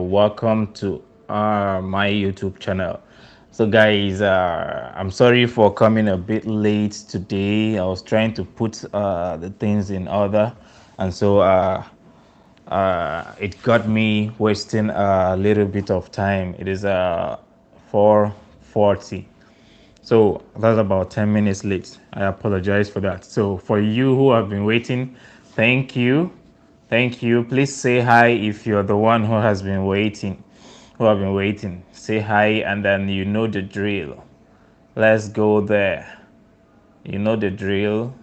welcome to my YouTube channel. So guys, I'm sorry for coming a bit late today. I was trying to put the things in order, and so it got me wasting a little bit of time. It is 4:40, so that's about 10 minutes late. I apologize for that. So for you who have been waiting, thank you. Thank you. Please say hi if you're the one who has been waiting, who have been waiting. Say hi, and then you know the drill. Let's go there. You know the drill.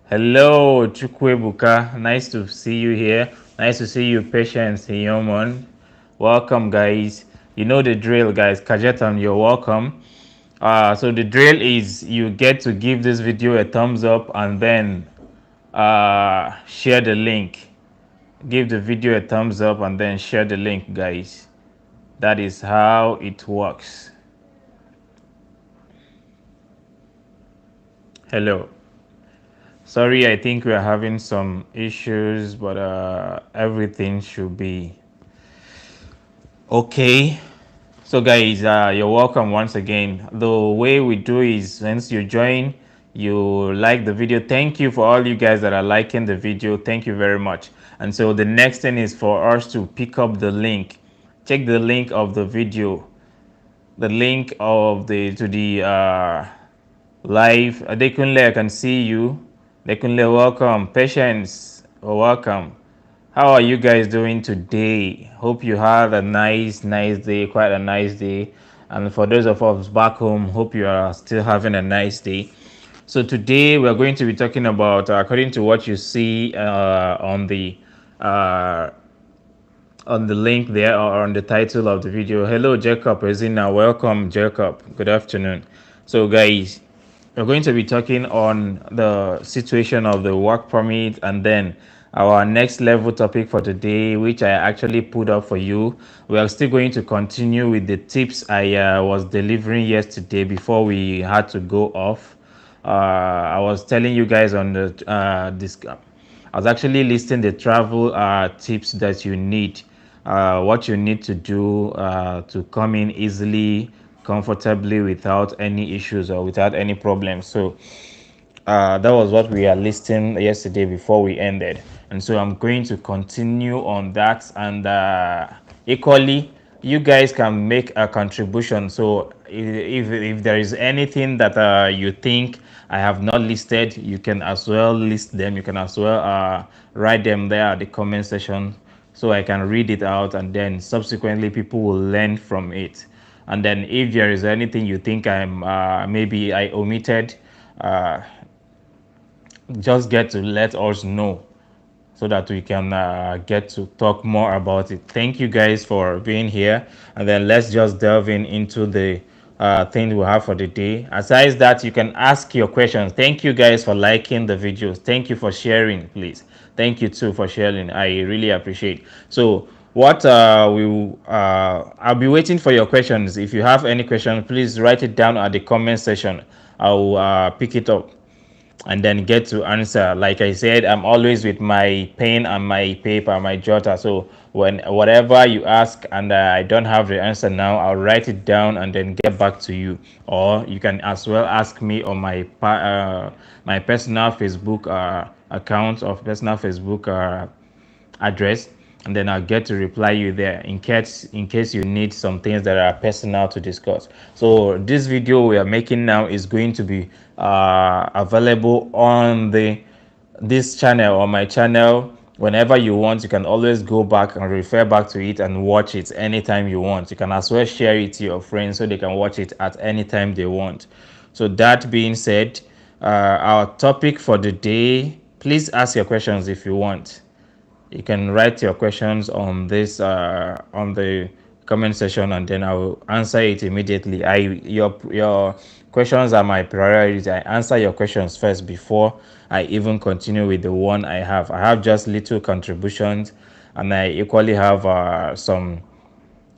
Hello, Chukwebuka. Nice to see you here. Nice to see you, Patience Hiyomon. Welcome, guys. You know the drill, guys. Kajetan, you're welcome. So the drill is you get to give this video a thumbs up and then share the link. Give the video a thumbs up and then share the link, guys. That is how it works. Hello. Sorry, I think we are having some issues, but everything should be okay. So guys, you're welcome once again. The way we do is once you join, you like the video. Thank you for all you guys that are liking the video. Thank you very much. And so the next thing is for us to pick up the link. Check the link of the video, the link of the to the live. Adekunle, I can see you. Adekunle, welcome. Patience, welcome. How are you guys doing today? Hope you had a nice day, quite a nice day. And for those of us back home, hope you are still having a nice day. So today we're going to be talking about, according to what you see on the link there or on the title of the video. Hello, Jacob Ezina. Welcome, Jacob. Good afternoon. So guys, we're going to be talking on the situation of the work permit, and then our next level topic for today, which I actually put up for you. We are still going to continue with the tips I was delivering yesterday before we had to go off. I was telling you guys on the this. I was actually listing the travel tips that you need, what you need to do to come in easily, comfortably, without any issues or without any problems. So that was what we are listing yesterday before we ended, and so I'm going to continue on that. And equally, you guys can make a contribution. So if there is anything that you think I have not listed, you can as well list them. You can as well write them there at the comment section, so I can read it out, and then subsequently people will learn from it. And then if there is anything you think I'm maybe I omitted, just get to let us know so that we can get to talk more about it. Thank you guys for being here, and then let's just delve into the thing we have for the day. Aside that, you can ask your questions. Thank you guys for liking the videos. Thank you for sharing, please. Thank you too for sharing. I really appreciate. So what I'll be waiting for your questions. If you have any questions, please write it down at the comment section. I'll pick it up and then get to answer. Like I said, I'm always with my pen and my paper, my jotter. So when whatever you ask and I don't have the answer now, I'll write it down and then get back to you. Or you can as well ask me on my personal Facebook account of personal Facebook address, and then I'll get to reply you there in case you need some things that are personal to discuss. So this video we are making now is going to be available on this channel, or my channel. Whenever you want, you can always go back and refer back to it and watch it anytime you want. You can as well share it to your friends so they can watch it at any time they want. So that being said, our topic for the day, please ask your questions if you want. You can write your questions on this on the comment section, and then I will answer it immediately. Your questions are my priority. I answer your questions first before I even continue with the one I have. I have just little contributions, and I equally have some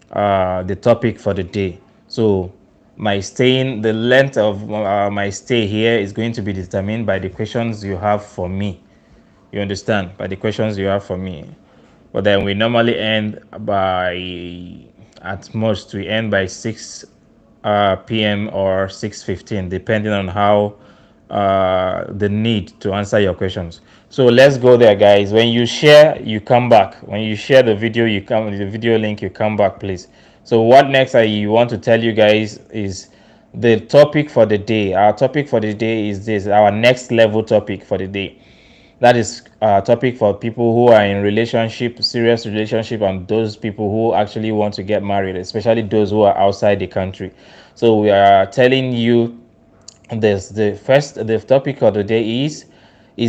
the topic for the day. So the length of my stay here is going to be determined by the questions you have for me. You understand? By the questions you have for me. but then we normally end by, at most we end by 6 p.m. or 6:15, depending on how the need to answer your questions. So let's go there, guys. When you share, you come back. When you share the video, you come the video link, you come back, please. So what next I want to tell you guys is the topic for the day. Our topic for the day is this, our next level topic for the day. That is a topic for people who are in relationship, serious relationship, and those people who actually want to get married, especially those who are outside the country. So we are telling you this. The topic of the day is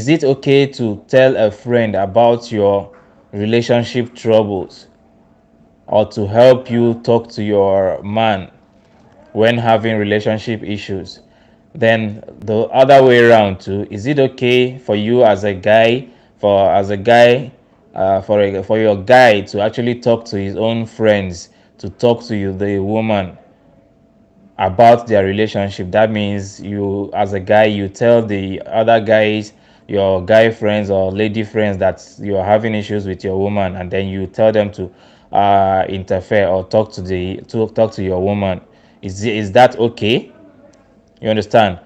it okay to tell a friend about your relationship troubles, or to help you talk to your man when having relationship issues? Then the other way around too, is it okay for you as a guy, for your guy to actually talk to his own friends, to talk to you, the woman, about their relationship? That means you, as a guy, you tell the other guys, your guy friends or lady friends, that you're having issues with your woman, and then you tell them to interfere or talk to your woman. Is that okay? You understand?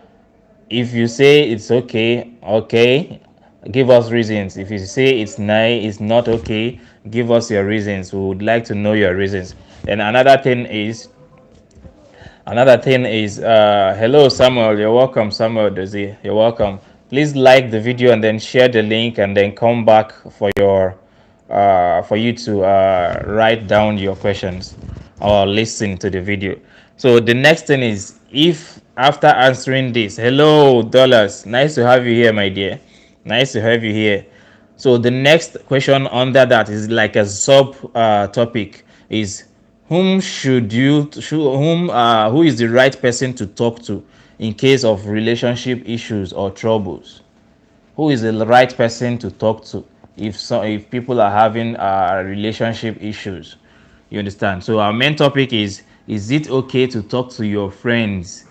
If you say it's okay, okay, give us reasons. If you say it's not okay, give us your reasons. We would like to know your reasons. And another thing is, hello Samuel, you're welcome. Samuel Dozie, you're welcome. Please like the video and then share the link, and then come back for you to write down your questions or listen to the video. So the next thing is, if after answering this, hello Dollars, nice to have you here, my dear. Nice to have you here. So the next question under that is like a sub topic, is who is the right person to talk to in case of relationship issues or troubles? Who is the right person to talk to if people are having relationship issues? You understand? So our main topic is it okay to talk to your friends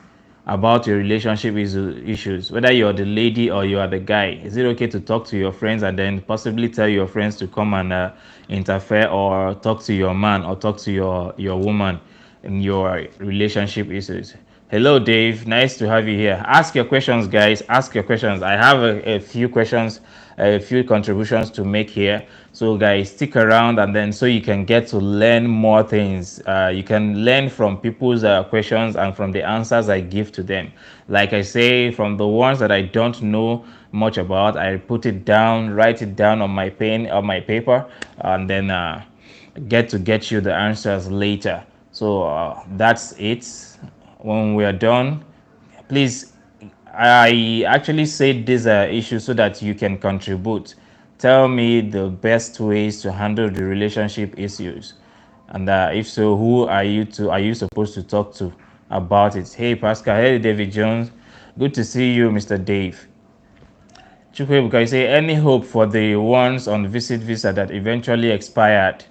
about your relationship issues, whether you're the lady or you are the guy? Is it okay to talk to your friends and then possibly tell your friends to come and interfere, or talk to your man or talk to your woman in your relationship issues? Hello Dave, nice to have you here. Ask your questions, guys. Ask your questions. I have a few questions, a few contributions to make here. So guys, stick around, and then so you can get to learn more things. You can learn from people's questions and from the answers I give to them. Like I say, from the ones that I don't know much about, I put it down, write it down on my pen, on my paper, and then get you the answers later. So that's it. When we are done, please, I actually said these issues so that you can contribute. Tell me the best ways to handle the relationship issues, and if so, who are you supposed to talk to about it? Hey Pascal, hey David Jones, good to see you, Mr. Dave. Chukwebuka, you say, any hope for the ones on visit visa that eventually expired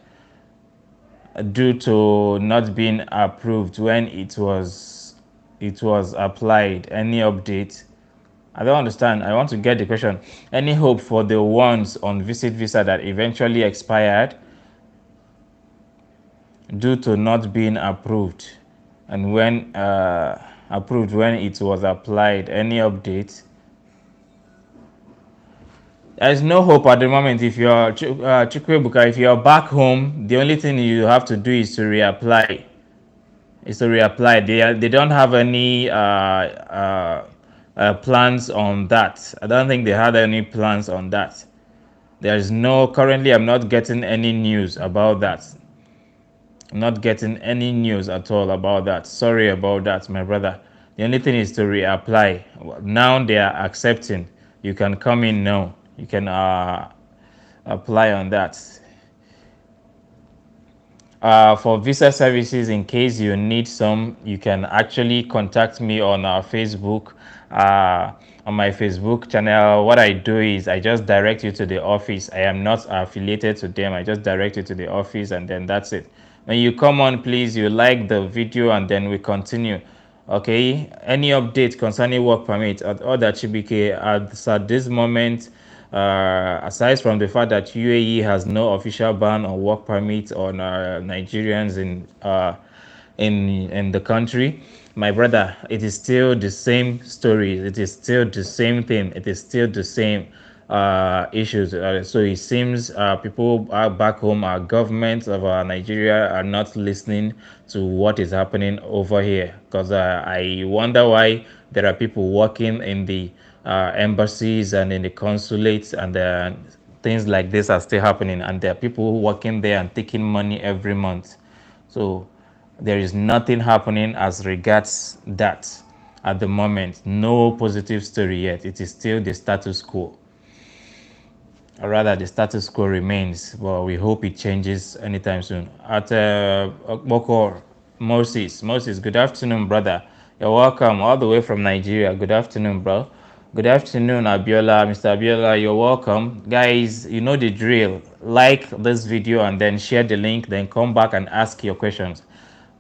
due to not being approved when it was applied? Any update? I don't understand. I want to get the question. Any hope for the ones on visit visa that eventually expired due to not being approved, and when approved when it was applied? Any update? There's no hope at the moment. If you're Chukwebuka, if you're back home, the only thing you have to do is to reapply. They don't have any plans on that. I don't think they had any plans on that. There's no, currently I'm not getting any news about that. I'm not getting any news at all about that. Sorry about that, my brother. The only thing is to reapply. Now they are accepting. You can come in now. You can apply on that. For visa services, in case you need some, you can actually contact me on our Facebook, on my Facebook channel. What I do is I just direct you to the office. I am not affiliated to them. I just direct you to the office, and then that's it. When you come on, please, you like the video, and then we continue. Okay, any update concerning work permit at Chibike? At this moment, Aside from the fact that UAE has no official ban on work permit on Nigerians in the country, my brother, it is still the same story. It is still the same thing. It is still the same issues. So it seems people are back home, our government of Nigeria are not listening to what is happening over here. Because I wonder why there are people working in the embassies and in the consulates, and things like this are still happening. And there are people working there and taking money every month. So there is nothing happening as regards that at the moment. No positive story yet. It is still the status quo. Or rather, the status quo remains, but we hope it changes anytime soon. At Bokor, Moses, good afternoon, brother. You're welcome all the way from Nigeria. Good afternoon, bro. Good afternoon, Abiola. Mr. Abiola, you're welcome. Guys, you know the drill. Like this video and then share the link, then come back and ask your questions.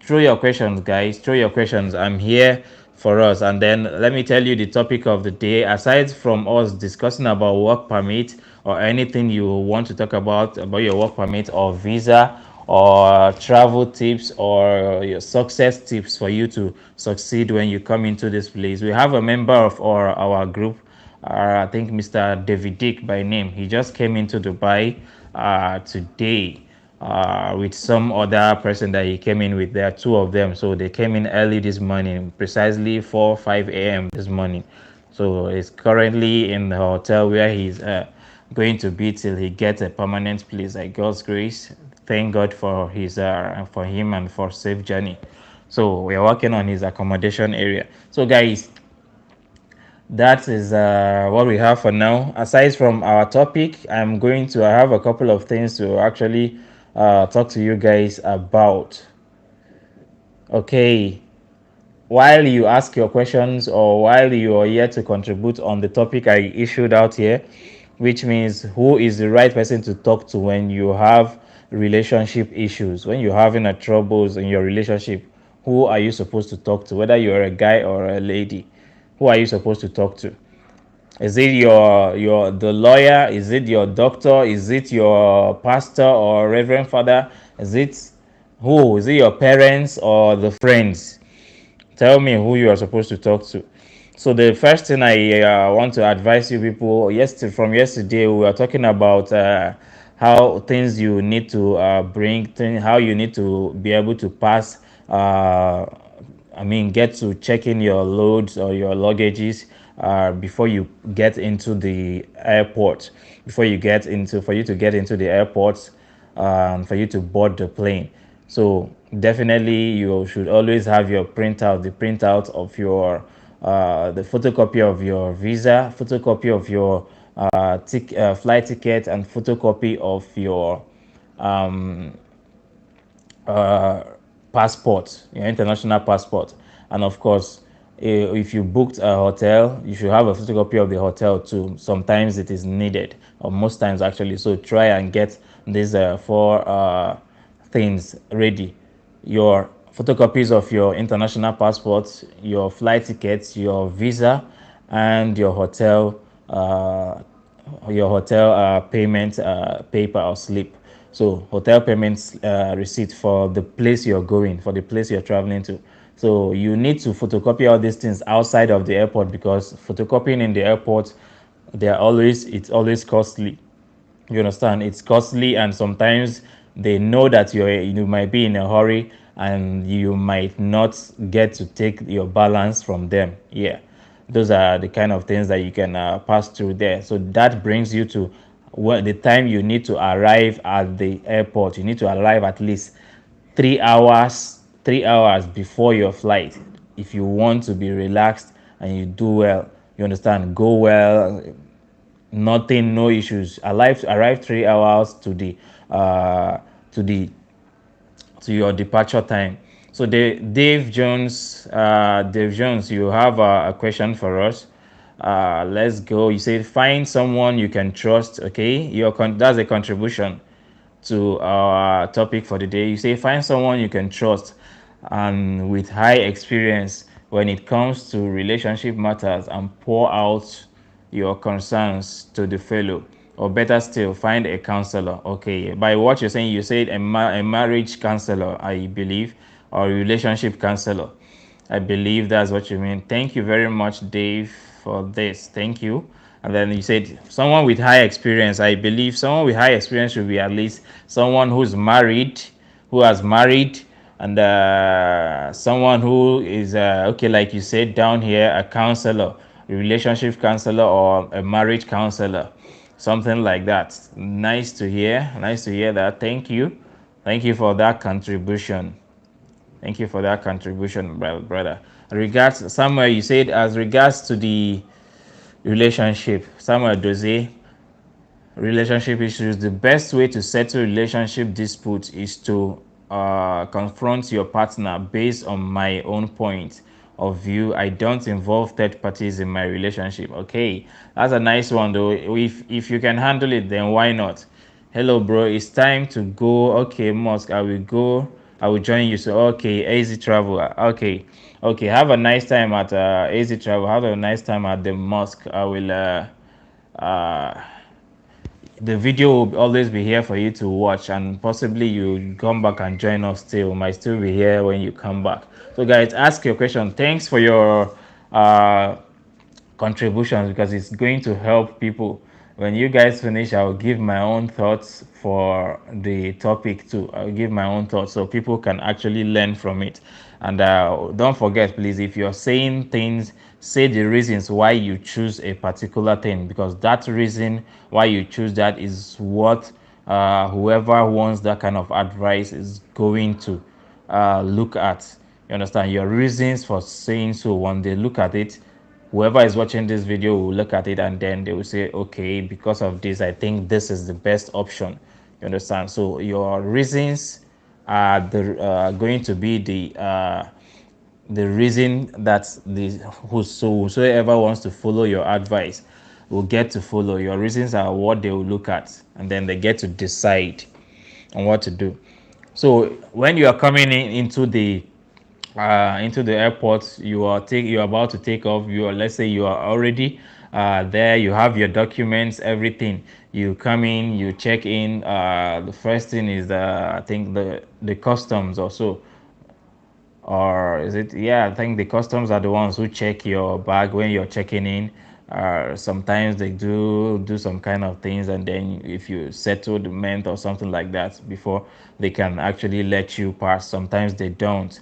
Throw your questions, guys. Throw your questions. I'm here for us. And then let me tell you the topic of the day. Aside from us discussing about work permit or anything you want to talk about your work permit or visa or travel tips or your success tips for you to succeed when you come into this place, we have a member of our group. I think Mr. David Dick by name. He just came into Dubai today with some other person that he came in with. There are two of them, so they came in early this morning, precisely 4 5 a.m. this morning. So he's currently in the hotel where he's going to be till he gets a permanent place. By God's grace, thank God for his for him and for safe journey. So we're working on his accommodation area. So guys, that is what we have for now. Aside from our topic, I have a couple of things to actually talk to you guys about. Okay, while you ask your questions or while you are here to contribute on the topic I issued out here, which means who is the right person to talk to when you have relationship issues, when you're having a troubles in your relationship, who are you supposed to talk to, whether you're a guy or a lady? Who are you supposed to talk to? Is it your the lawyer? Is it your doctor? Is it your pastor or reverend father? Is it who? Is it your parents or the friends? Tell me who you are supposed to talk to. So the first thing I want to advise you people, from yesterday we were talking about how things you need to how you need to be able to pass. Get to checking your loads or your luggages before you get into the airport. For you to get into the airport, for you to board the plane. So definitely you should always have your the printout of your the photocopy of your visa, photocopy of your flight ticket, and photocopy of your um, uh, passport, your international passport. And of course, if you booked a hotel, you should have a photocopy of the hotel too. Sometimes it is needed, or most times actually. So try and get these four things ready: your photocopies of your international passports, your flight tickets, your visa, and your hotel payment paper or slip. So hotel payments receipt for the place you're going, for the place you're traveling to. So you need to photocopy all these things outside of the airport, because photocopying in the airport, it's always costly. You understand? It's costly, and sometimes they know that you might be in a hurry and you might not get to take your balance from them. Yeah, those are the kind of things that you can pass through there. So that brings you to the time you need to arrive at the airport. You need to arrive at least 3 hours before your flight if you want to be relaxed and you do well. You understand? Go well, nothing, no issues. Arrive 3 hours uh to the to your departure time. So Dave Jones, you have a question for us. Let's go. You say find someone you can trust. Okay, that's a contribution to our topic for the day. You say find someone you can trust and with high experience when it comes to relationship matters, and pour out your concerns to the fellow, or better still, find a counselor. Okay, by what you're saying, you said a marriage counselor, I believe, or relationship counselor. I believe that's what you mean. Thank you very much, Dave, for this. Thank you. And then you said someone with high experience. I believe someone with high experience should be at least someone who's married, who has married, and someone who is okay, like you said down here, a counselor, a relationship counselor, or a marriage counselor, something like that. Nice to hear. Nice to hear that. Thank you. Thank you for that contribution. Thank you for that contribution, brother. Regards, Samuel, you said as regards to the relationship, Samuel Dozie, relationship issues, the best way to settle relationship disputes is to confront your partner based on my own point of view. I don't involve third parties in my relationship. Okay, that's a nice one though. If you can handle it, then why not? Hello, bro. It's time to go. Okay, mosque. I will go. I will join you. So, okay, easy travel. Okay, okay. Have a nice time at easy travel. Have a nice time at the mosque. I will. Uh, the video will always be here for you to watch, and possibly you come back and join us still. Might still be here when you come back. So, guys, ask your question. Thanks for your contributions, because it's going to help people. When you guys finish, I'll give my own thoughts for the topic too. I'll give my own thoughts so people can actually learn from it. And don't forget, please, if you're saying things, say the reasons why you choose a particular thing, because that reason why you choose that is what whoever wants that kind of advice is going to look at. You understand? Your reasons for saying so, when they look at it, whoever is watching this video will look at it, and then they will say, okay, because of this, I think this is the best option. You understand? So your reasons are going to be the reason that whosoever wants to follow your advice will get to follow. Your reasons are what they will look at, and then they get to decide on what to do. So when you are coming into the airport, you're about to take off. Let's say you are already there. You have your documents, everything. You come in, you check in. The first thing is I think the customs or so, or is it? Yeah, I think the customs are the ones who check your bag when you're checking in. Sometimes they do some kind of things, and then if you settle the month or something like that before they can actually let you pass. Sometimes they don't,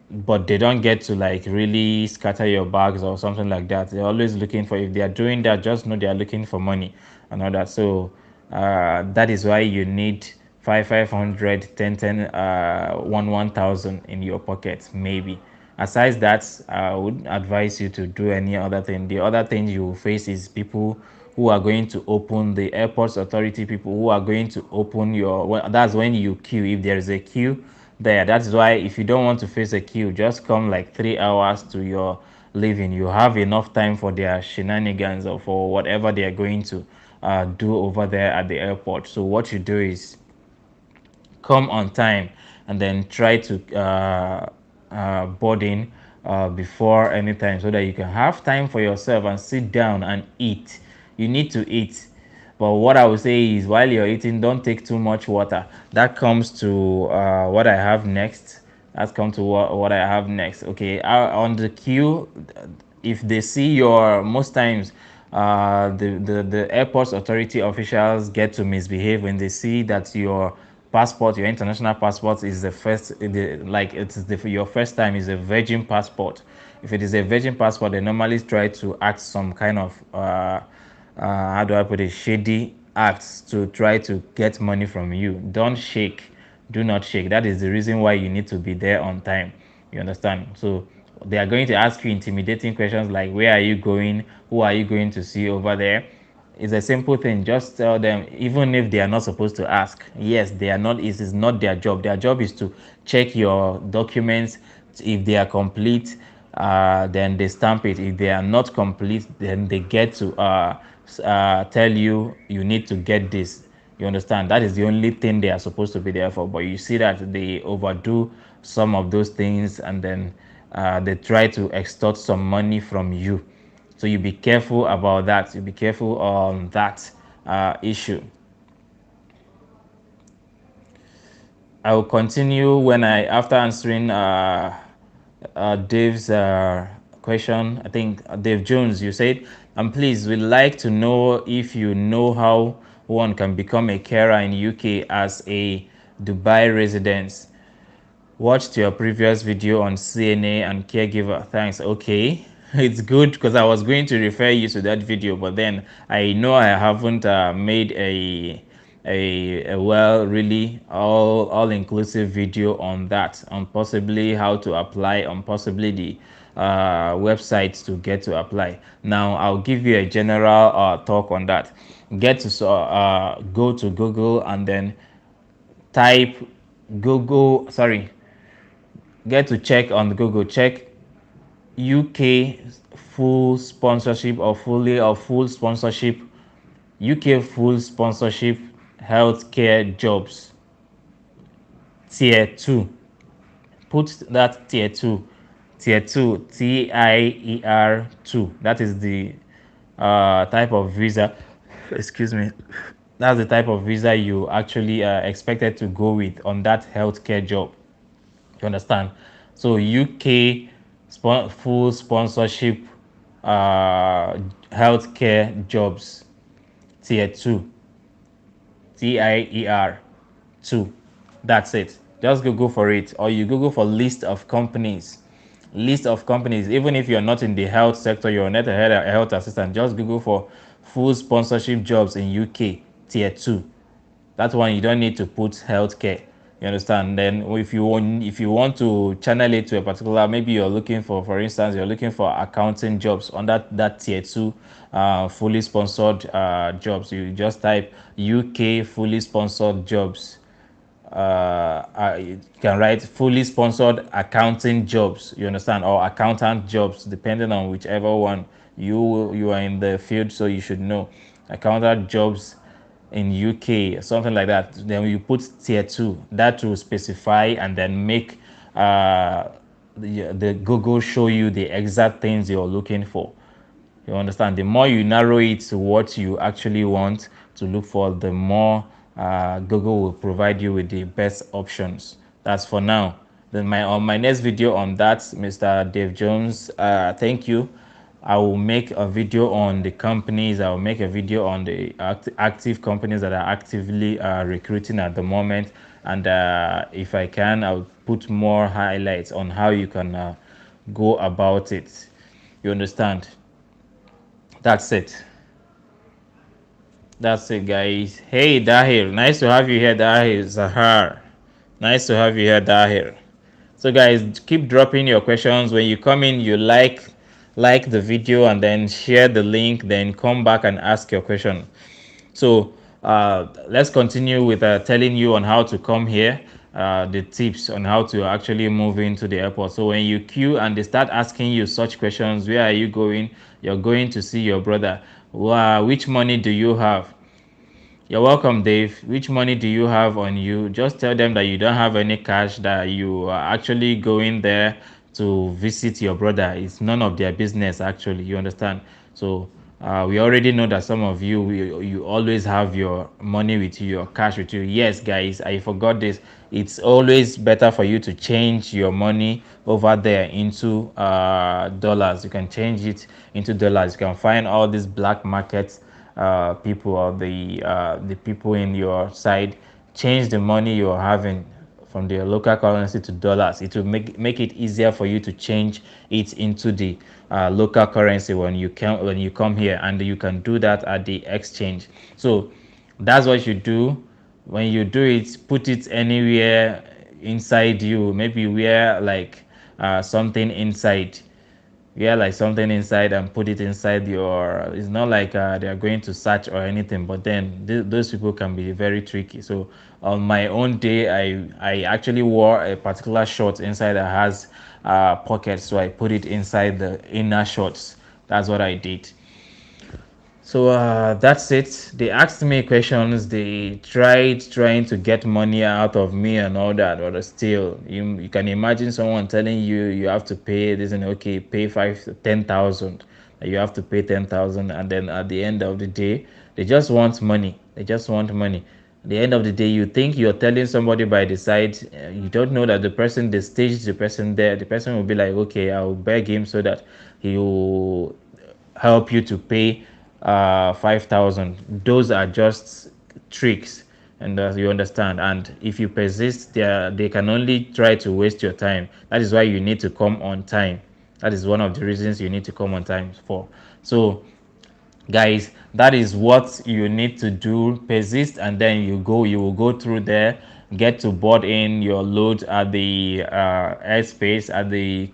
but they don't get to like really scatter your bags or something like that. They're always looking for, if they are doing that, just know they are looking for money and all that. So that is why you need 500, 1,000 in your pocket, maybe. Aside that, I would advise you to do any other thing. The other thing you will face is people who are going to open, the airports authority people who are going to open your, well, that's when you queue. If there is a queue there, that's why if you don't want to face a queue, just come like 3 hours to your leaving. You have enough time for their shenanigans or for whatever they are going to do over there at the airport. So what you do is come on time, and then try to board in before any time, so that you can have time for yourself and sit down and eat. You need to eat. But what I would say is, while you're eating, don't take too much water. That comes to what I have next. That's come to what I have next. Okay, on the queue, if they see your, most times the airports authority officials get to misbehave when they see that your passport, your international passport, is the first, like it's your first time is a virgin passport. If it is a virgin passport, they normally try to act some kind of how do I put it, shady acts to try to get money from you. Don't shake. Do not shake. That is the reason why you need to be there on time. You understand? So they are going to ask you intimidating questions like, where are you going? Who are you going to see over there? It's a simple thing. Just tell them, even if they are not supposed to ask. Yes, they are not. It is not their job. Their job is to check your documents. If they are complete, then they stamp it. If they are not complete, then they get to tell you, you need to get this. You understand? That is the only thing they are supposed to be there for. But you see that they overdo some of those things, and then they try to extort some money from you. So you be careful about that. You be careful on that issue. I will continue when after answering Dave's question. I think Dave Jones, you said, and please, we'd like to know if you know how one can become a carer in UK as a Dubai resident. Watched your previous video on CNA and caregiver. Thanks. Okay, it's good because I was going to refer you to that video, but then I know I haven't made a well really all inclusive video on that, on possibly how to apply, on possibly the websites to get to apply. Now I'll give you a general talk on that. Get to go to Google and then type Google. Sorry, get to check on Google. Check UK full sponsorship or full sponsorship. UK full sponsorship healthcare jobs tier 2. Put that tier 2 TIER 2. That is the type of visa. Excuse me. That's the type of visa you actually expected to go with on that healthcare job. You understand? So UK full sponsorship healthcare jobs tier 2 TIER 2. That's it. Just Google for it, or you Google for list of companies. List of companies. Even if you're not in the health sector, you're not a health assistant, just Google for full sponsorship jobs in UK tier 2. That one you don't need to put healthcare. You understand? Then if you want to channel it to a particular, maybe you're looking for instance, you're looking for accounting jobs on that tier 2 fully sponsored jobs. You just type UK fully sponsored jobs. You can write fully sponsored accounting jobs, you understand, or accountant jobs, depending on whichever one you are in the field, so you should know accountant jobs in UK, something like that. Then you put tier 2, that will specify and then make the Google show you the exact things you're looking for. You understand? The more you narrow it to what you actually want to look for, the more Google will provide you with the best options. That's for now. Then on my next video on that, Mr. Dave Jones, thank you. I will make a video on the companies. I will make a video on the active companies that are actively recruiting at the moment. And if I can, I'll put more highlights on how you can go about it. You understand? That's it. That's it, guys. Hey, Dahir. Nice to have you here, Dahir. Zahar. Nice to have you here, Dahir. So, guys, keep dropping your questions. When you come in, you like the video and then share the link. Then come back and ask your question. So, let's continue with telling you on how to come here. The tips on how to actually move into the airport. So when you queue and they start asking you such questions, where are you going? You're going to see your brother. Wow, which money do you have? You're welcome, Dave. Which money do you have on you? Just tell them that you don't have any cash, that you are actually going there to visit your brother. It's none of their business, actually. You understand? So we already know that some of you always have your money with you, your cash with you. Yes, guys, I forgot this. It's always better for you to change your money over there into dollars. You can change it into dollars. You can find all these black markets people, or the people in your side, change the money you're having from the local currency to dollars. It will make it easier for you to change it into the local currency when you come here, and you can do that at the exchange. So that's what you do. When you do it, put it anywhere inside you. Maybe wear like something inside, like something inside, and put it inside your. It's not like they're going to search or anything, but then those people can be very tricky. So on my own day, I actually wore a particular short inside that has pockets, so I put it inside the inner shorts. That's what I did. So that's it. They asked me questions. They tried trying to get money out of me and all that, but still, you can imagine someone telling you you have to pay this, and okay, pay 5 to 10,000. you have to pay 10,000, and then at the end of the day, they just want money. They just want money. At the end of the day, you think you're telling somebody by the side, you don't know that the person, they staged the person there. The person will be like, okay, I'll beg him so that he will help you to pay 5,000. Those are just tricks, and you understand. And if you persist, they can only try to waste your time. That is why you need to come on time. That is one of the reasons you need to come on time for. So guys, that is what you need to do. Persist, and then you will go through there, get to board in your load at the airspace at the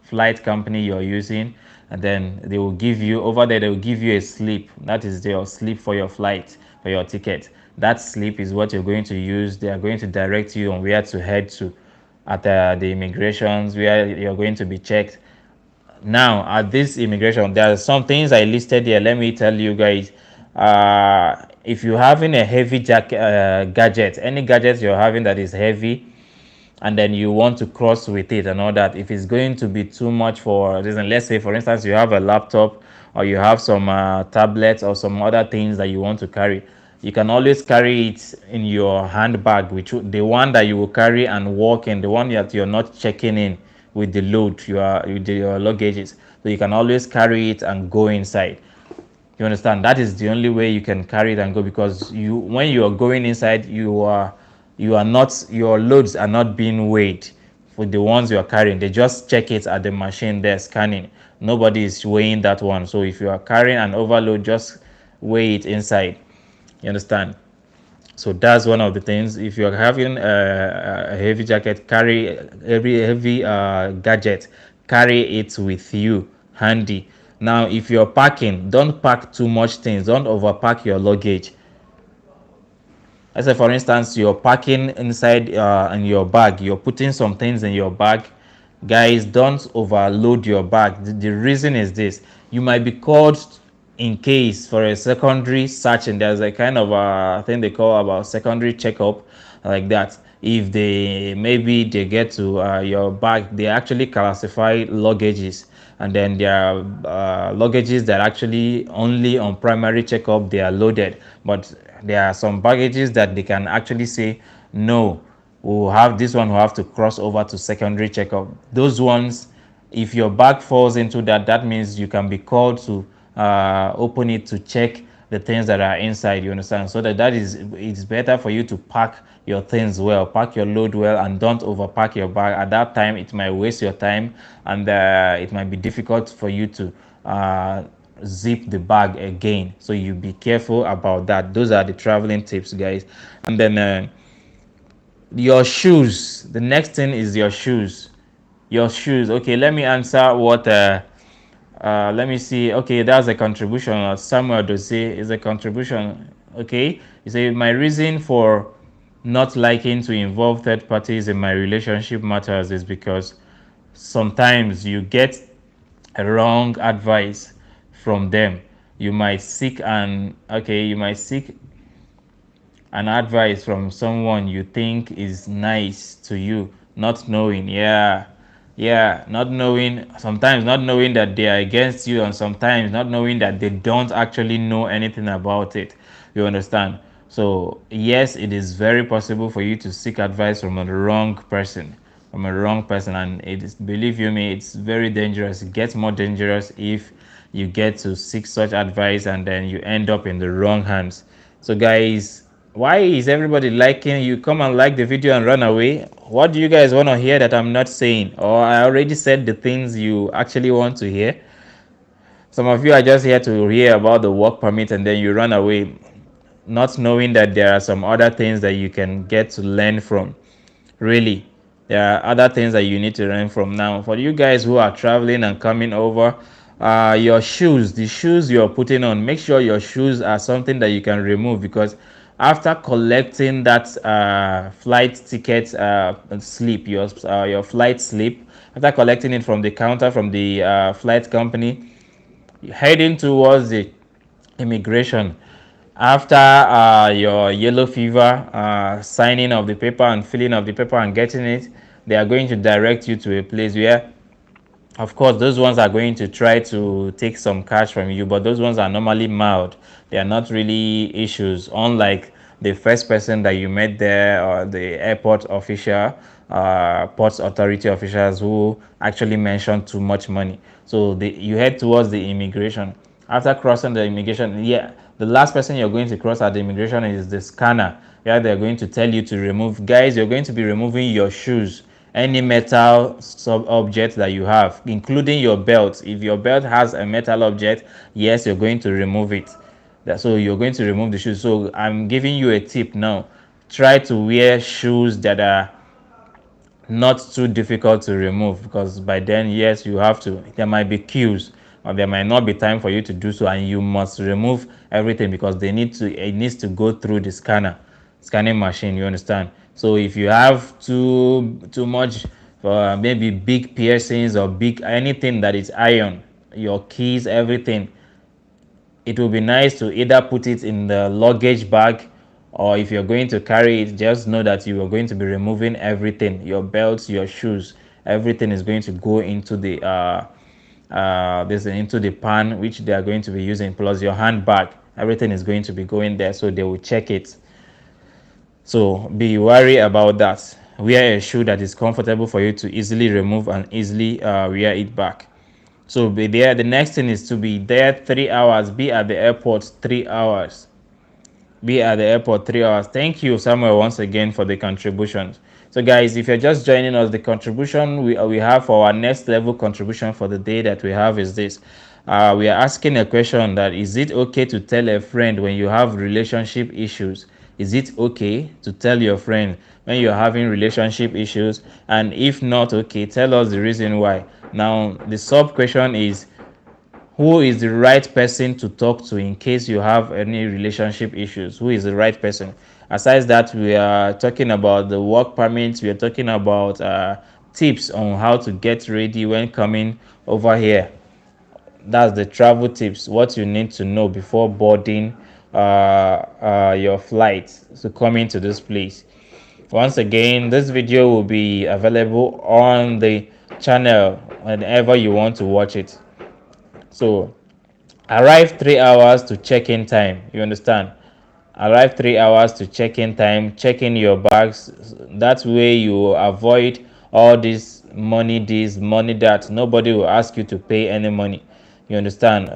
flight company you're using, and then they will give you over there, they will give you a slip. That is their slip for your flight, for your ticket. That slip is what you're going to use. They are going to direct you on where to head to at the immigrations, where you're going to be checked. Now at this immigration, there are some things I listed here. Let me tell you guys. If you're having a heavy gadget, any gadget you're having that is heavy, and then you want to cross with it and all that, if it's going to be too much for reason, let's say for instance you have a laptop, or you have some tablets or some other things that you want to carry, you can always carry it in your handbag, which the one that you will carry and walk in, the one that you're not checking in with the load, your luggages. So you can always carry it and go inside. You understand? That is the only way you can carry it and go, because when you are going inside, you are not, your loads are not being weighed for the ones you are carrying. They just check it at the machine there scanning. Nobody is weighing that one. So if you are carrying an overload, just weigh it inside. You understand? So that's one of the things. If you're having a heavy jacket, carry every heavy gadget, carry it with you handy. Now if you're packing, don't pack too much things, don't overpack your luggage. Let's say for instance you're packing inside in your bag, you're putting some things in your bag. Guys, don't overload your bag. The reason is this: you might be called in case for a secondary search, and there's a kind of thing they call about secondary checkup, like that. If they maybe they get to your bag, they actually classify luggages, and then there are luggages that actually only on primary checkup they are loaded, but there are some baggages that they can actually say no, we'll have this one will have to cross over to secondary checkup. Those ones, if your bag falls into that, that means you can be called to open it to check the things that are inside. You understand? So that is, it's better for you to pack your things well, pack your load well, and don't overpack your bag. At that time it might waste your time, and it might be difficult for you to zip the bag again. So you be careful about that. Those are the traveling tips, guys. And then your shoes, the next thing is your shoes. Your shoes. Okay, let me answer what let me see. Okay, that's a contribution. Samuel Dose is a contribution. Okay, you say my reason for not liking to involve third parties in my relationship matters is because sometimes you get a wrong advice from them. You might seek an advice from someone you think is nice to you, not knowing, not knowing, sometimes not knowing that they are against you, and sometimes not knowing that they don't actually know anything about it. You understand? So yes, it is very possible for you to seek advice from a wrong person, and it is, believe you me, it's very dangerous. It gets more dangerous if you get to seek such advice and then you end up in the wrong hands. So guys, why is everybody liking? You come and like the video and run away. What do you guys want to hear that I'm not saying, or I already said the things you actually want to hear? Some of you are just here to hear about the work permit and then you run away, not knowing that there are some other things that you can get to learn from. Really, there are other things that you need to learn from. Now for you guys who are traveling and coming over, your shoes, the shoes you're putting on, make sure your shoes are something that you can remove, because after collecting that flight ticket slip, your flight slip, after collecting it from the counter from the flight company, heading towards the immigration, after your yellow fever signing of the paper and filling of the paper and getting it, they are going to direct you to a place where Of course, those ones are going to try to take some cash from you, but those ones are normally mild. They are not really issues, unlike the first person that you met there or the airport official, ports authority officials who actually mentioned too much money. So you head towards the immigration. After crossing the immigration, yeah, the last person you're going to cross at the immigration is the scanner. Yeah, they're going to tell you to remove. Guys, you're going to be removing your shoes, any metal sub object that you have, including your belt. If your belt has a metal object, yes, you're going to remove it. So you're going to remove the shoes. So I'm giving you a tip now. Try to wear shoes that are not too difficult to remove, because by then, yes, you have to, there might be queues or there might not be time for you to do so, and you must remove everything because it needs to go through the scanning machine, you understand? So if you have too much, maybe big piercings or big anything that is iron, your keys, everything, it will be nice to either put it in the luggage bag, or if you're going to carry it, just know that you are going to be removing everything, your belts, your shoes, everything is going to go into the this into the pan which they are going to be using, plus your handbag, everything is going to be going there, so they will check it. So be wary about that. Wear a shoe that is comfortable for you to easily remove and easily wear it back. So be there. The next thing is to be there 3 hours. Be at the airport 3 hours. Be at the airport 3 hours. Thank you, Samuel, once again for the contributions. So, guys, if you're just joining us, the contribution we have for our next level contribution for the day that we have is this. We are asking a question that is it okay to tell a friend when you have relationship issues? Is it okay to tell your friend when you're having relationship issues? And if not okay, tell us the reason why. Now, the sub question is, who is the right person to talk to in case you have any relationship issues? Who is the right person? Aside that, we are talking about the work permits. We are talking about tips on how to get ready when coming over here. That's the travel tips, what you need to know before boarding your flight to come into this place. Once again, this video will be available on the channel whenever you want to watch it. So arrive 3 hours to check-in time, you understand? Arrive 3 hours to check-in time, check in your bags. That way you avoid all this money that nobody will ask you to pay any money, you understand,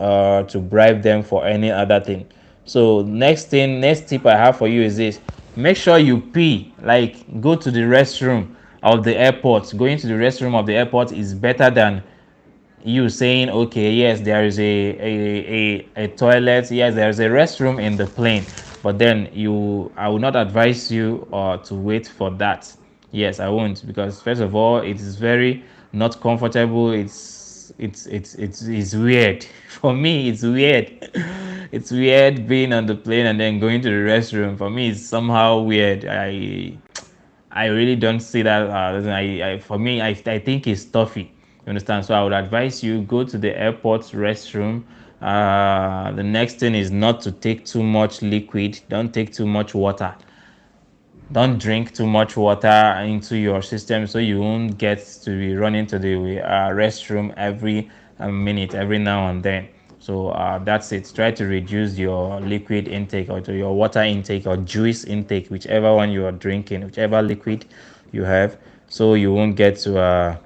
to bribe them for any other thing. So next tip I have for you is this: make sure you pee, like go to the restroom of the airport. Going to the restroom of the airport is better than you saying, okay, yes, there is a toilet, yes, there's a restroom in the plane, but then I will not advise you to wait for that. Yes, I won't, because first of all, it is very not comfortable. It's weird for me. It's weird. It's weird being on the plane and then going to the restroom. For me, it's somehow weird. I really don't see that. For me, I think it's stuffy. You understand? So I would advise you go to the airport restroom. The next thing is not to take too much liquid. Don't take too much water. Don't drink too much water into your system, so you won't get to be running to the restroom every minute, every now and then. So that's it. Try to reduce your liquid intake, or to your water intake or juice intake, whichever one you are drinking, whichever liquid you have, so you won't get to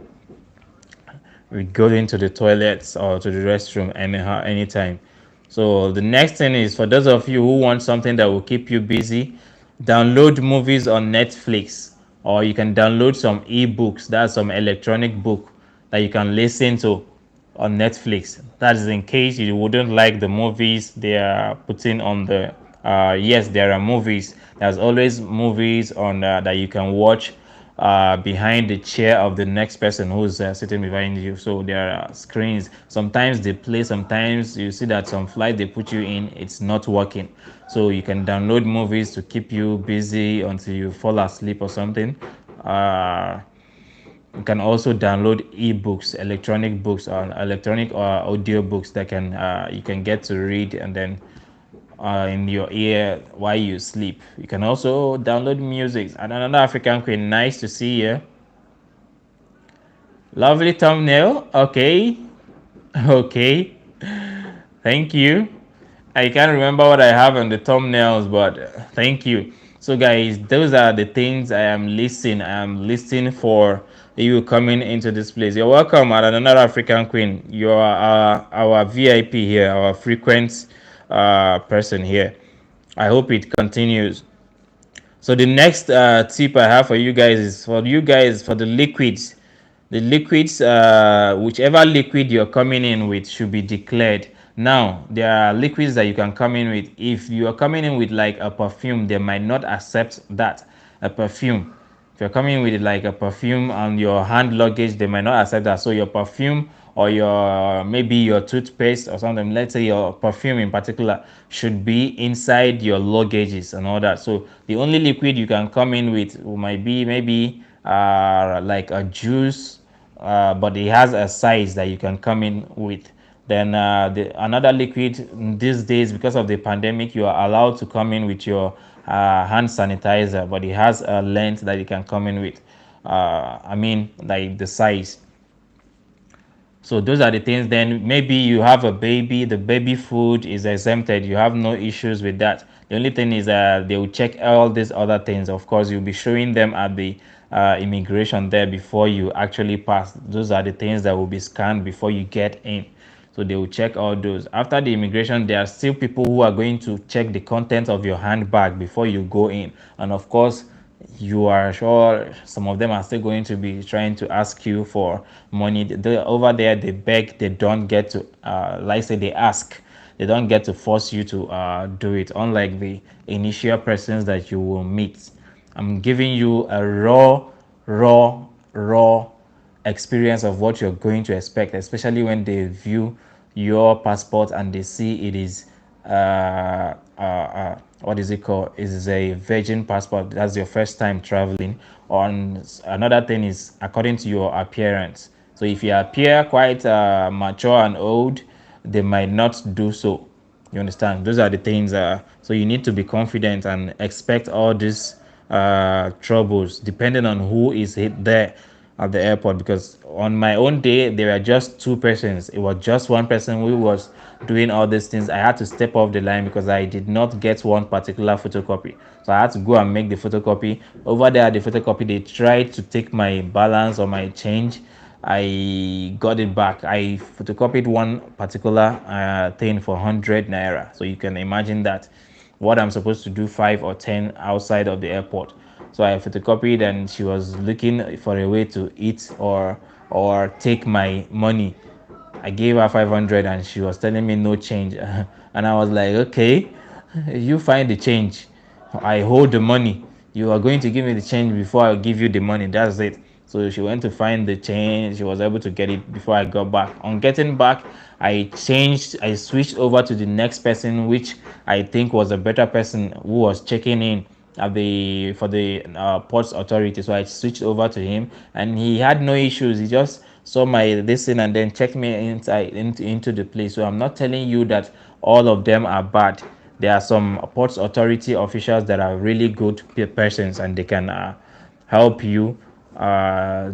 go into the toilets or to the restroom anytime. So the next thing is, for those of you who want something that will keep you busy, download movies on Netflix, or you can download some ebooks. That's some electronic book that you can listen to on Netflix. That is in case you wouldn't like the movies they are putting on the. Yes, there are movies. There's always movies on that you can watch behind the chair of the next person who's sitting behind you. So there are screens. Sometimes they play. Sometimes you see that some flight they put you in, it's not working. So you can download movies to keep you busy until you fall asleep or something. You can also download ebooks, electronic books, or electronic audio books that can you can get to read, and then in your ear while you sleep. You can also download music. And another African queen, nice to see you. Lovely thumbnail. Okay. Okay. Thank you. I can't remember what I have on the thumbnails, but thank you. So, guys, those are the things I am listing. I am listing for you coming into this place. You're welcome at another African Queen. You are our VIP here, our frequent person here. I hope it continues. So the next tip I have for you guys is for you guys for the liquids. The liquids, whichever liquid you're coming in with, should be declared. Now there are liquids that you can come in with. If you are coming in with like a perfume, they might not accept that. A perfume, if you're coming with like a perfume on your hand luggage, they might not accept that. So your perfume or your maybe your toothpaste or something, let's say your perfume in particular, should be inside your luggages and all that. So the only liquid you can come in with might be maybe like a juice, but it has a size that you can come in with. Then another liquid these days, because of the pandemic, you are allowed to come in with your hand sanitizer, but it has a length that you can come in with. I mean, like the size. So those are the things. Then maybe you have a baby, the baby food is exempted. You have no issues with that. The only thing is they will check all these other things. Of course, you'll be showing them at the immigration there before you actually pass. Those are the things that will be scanned before you get in. So they will check all those. After the immigration, there are still people who are going to check the content of your handbag before you go in. And of course, you are sure some of them are still going to be trying to ask you for money. Over there, they beg, they don't get to, like say they ask. They don't get to force you to do it, unlike the initial persons that you will meet. I'm giving you a raw experience of what you're going to expect, especially when they view your passport and they see it is what is it called? It is a virgin passport. That's your first time traveling. On another thing is according to your appearance. So if you appear quite mature and old, they might not do so. You understand? Those are the things. So you need to be confident and expect all these troubles depending on who is there at the airport. Because on my own day, there were just two persons. It was just one person who was doing all these things. I had to step off the line because I did not get one particular photocopy. So I had to go and make the photocopy. Over there at the photocopy, they tried to take my balance or my change. I got it back. I photocopied one particular thing for 100 naira. So you can imagine that what I'm supposed to do 5 or 10 outside of the airport. So I photocopied, and she was looking for a way to eat or take my money. I gave her 500 and she was telling me no change. And I was like, okay, you find the change. I hold the money. You are going to give me the change before I give you the money. That's it. So she went to find the change. She was able to get it before I got back. On getting back, I switched over to the next person, which I think was a better person who was checking in at the for the ports authority. So I switched over to him, and he had no issues. He just saw my listen and then checked me inside into the place. So I'm not telling you that all of them are bad. There are some ports authority officials that are really good persons, and they can help you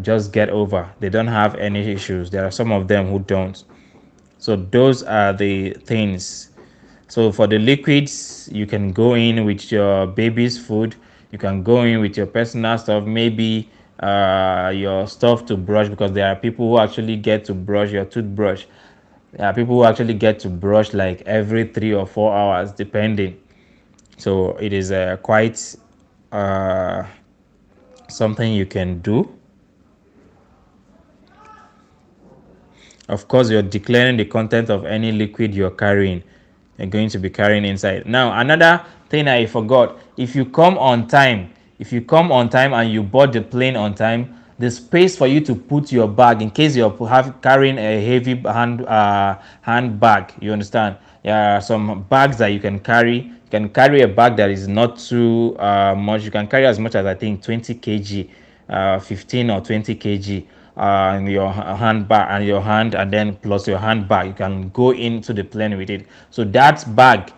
just get over. They don't have any issues. There are some of them who don't. So those are the things. So for the liquids, you can go in with your baby's food. You can go in with your personal stuff, maybe your stuff to brush, because there are people who actually get to brush your toothbrush. There are people who actually get to brush like every 3 or 4 hours, depending. So it is quite uh, something you can do. Of course, you're declaring the content of any liquid you're carrying. You're going to be carrying inside. Now, another thing I forgot: if you come on time and you board the plane on time, the space for you to put your bag, in case you're carrying a heavy handbag, you understand? There are some bags that you can carry. You can carry a bag that is not too much. You can carry as much as I think 20 kg, 15 or 20 kg in your handbag and your hand, and then plus your handbag. You can go into the plane with it. So that bag,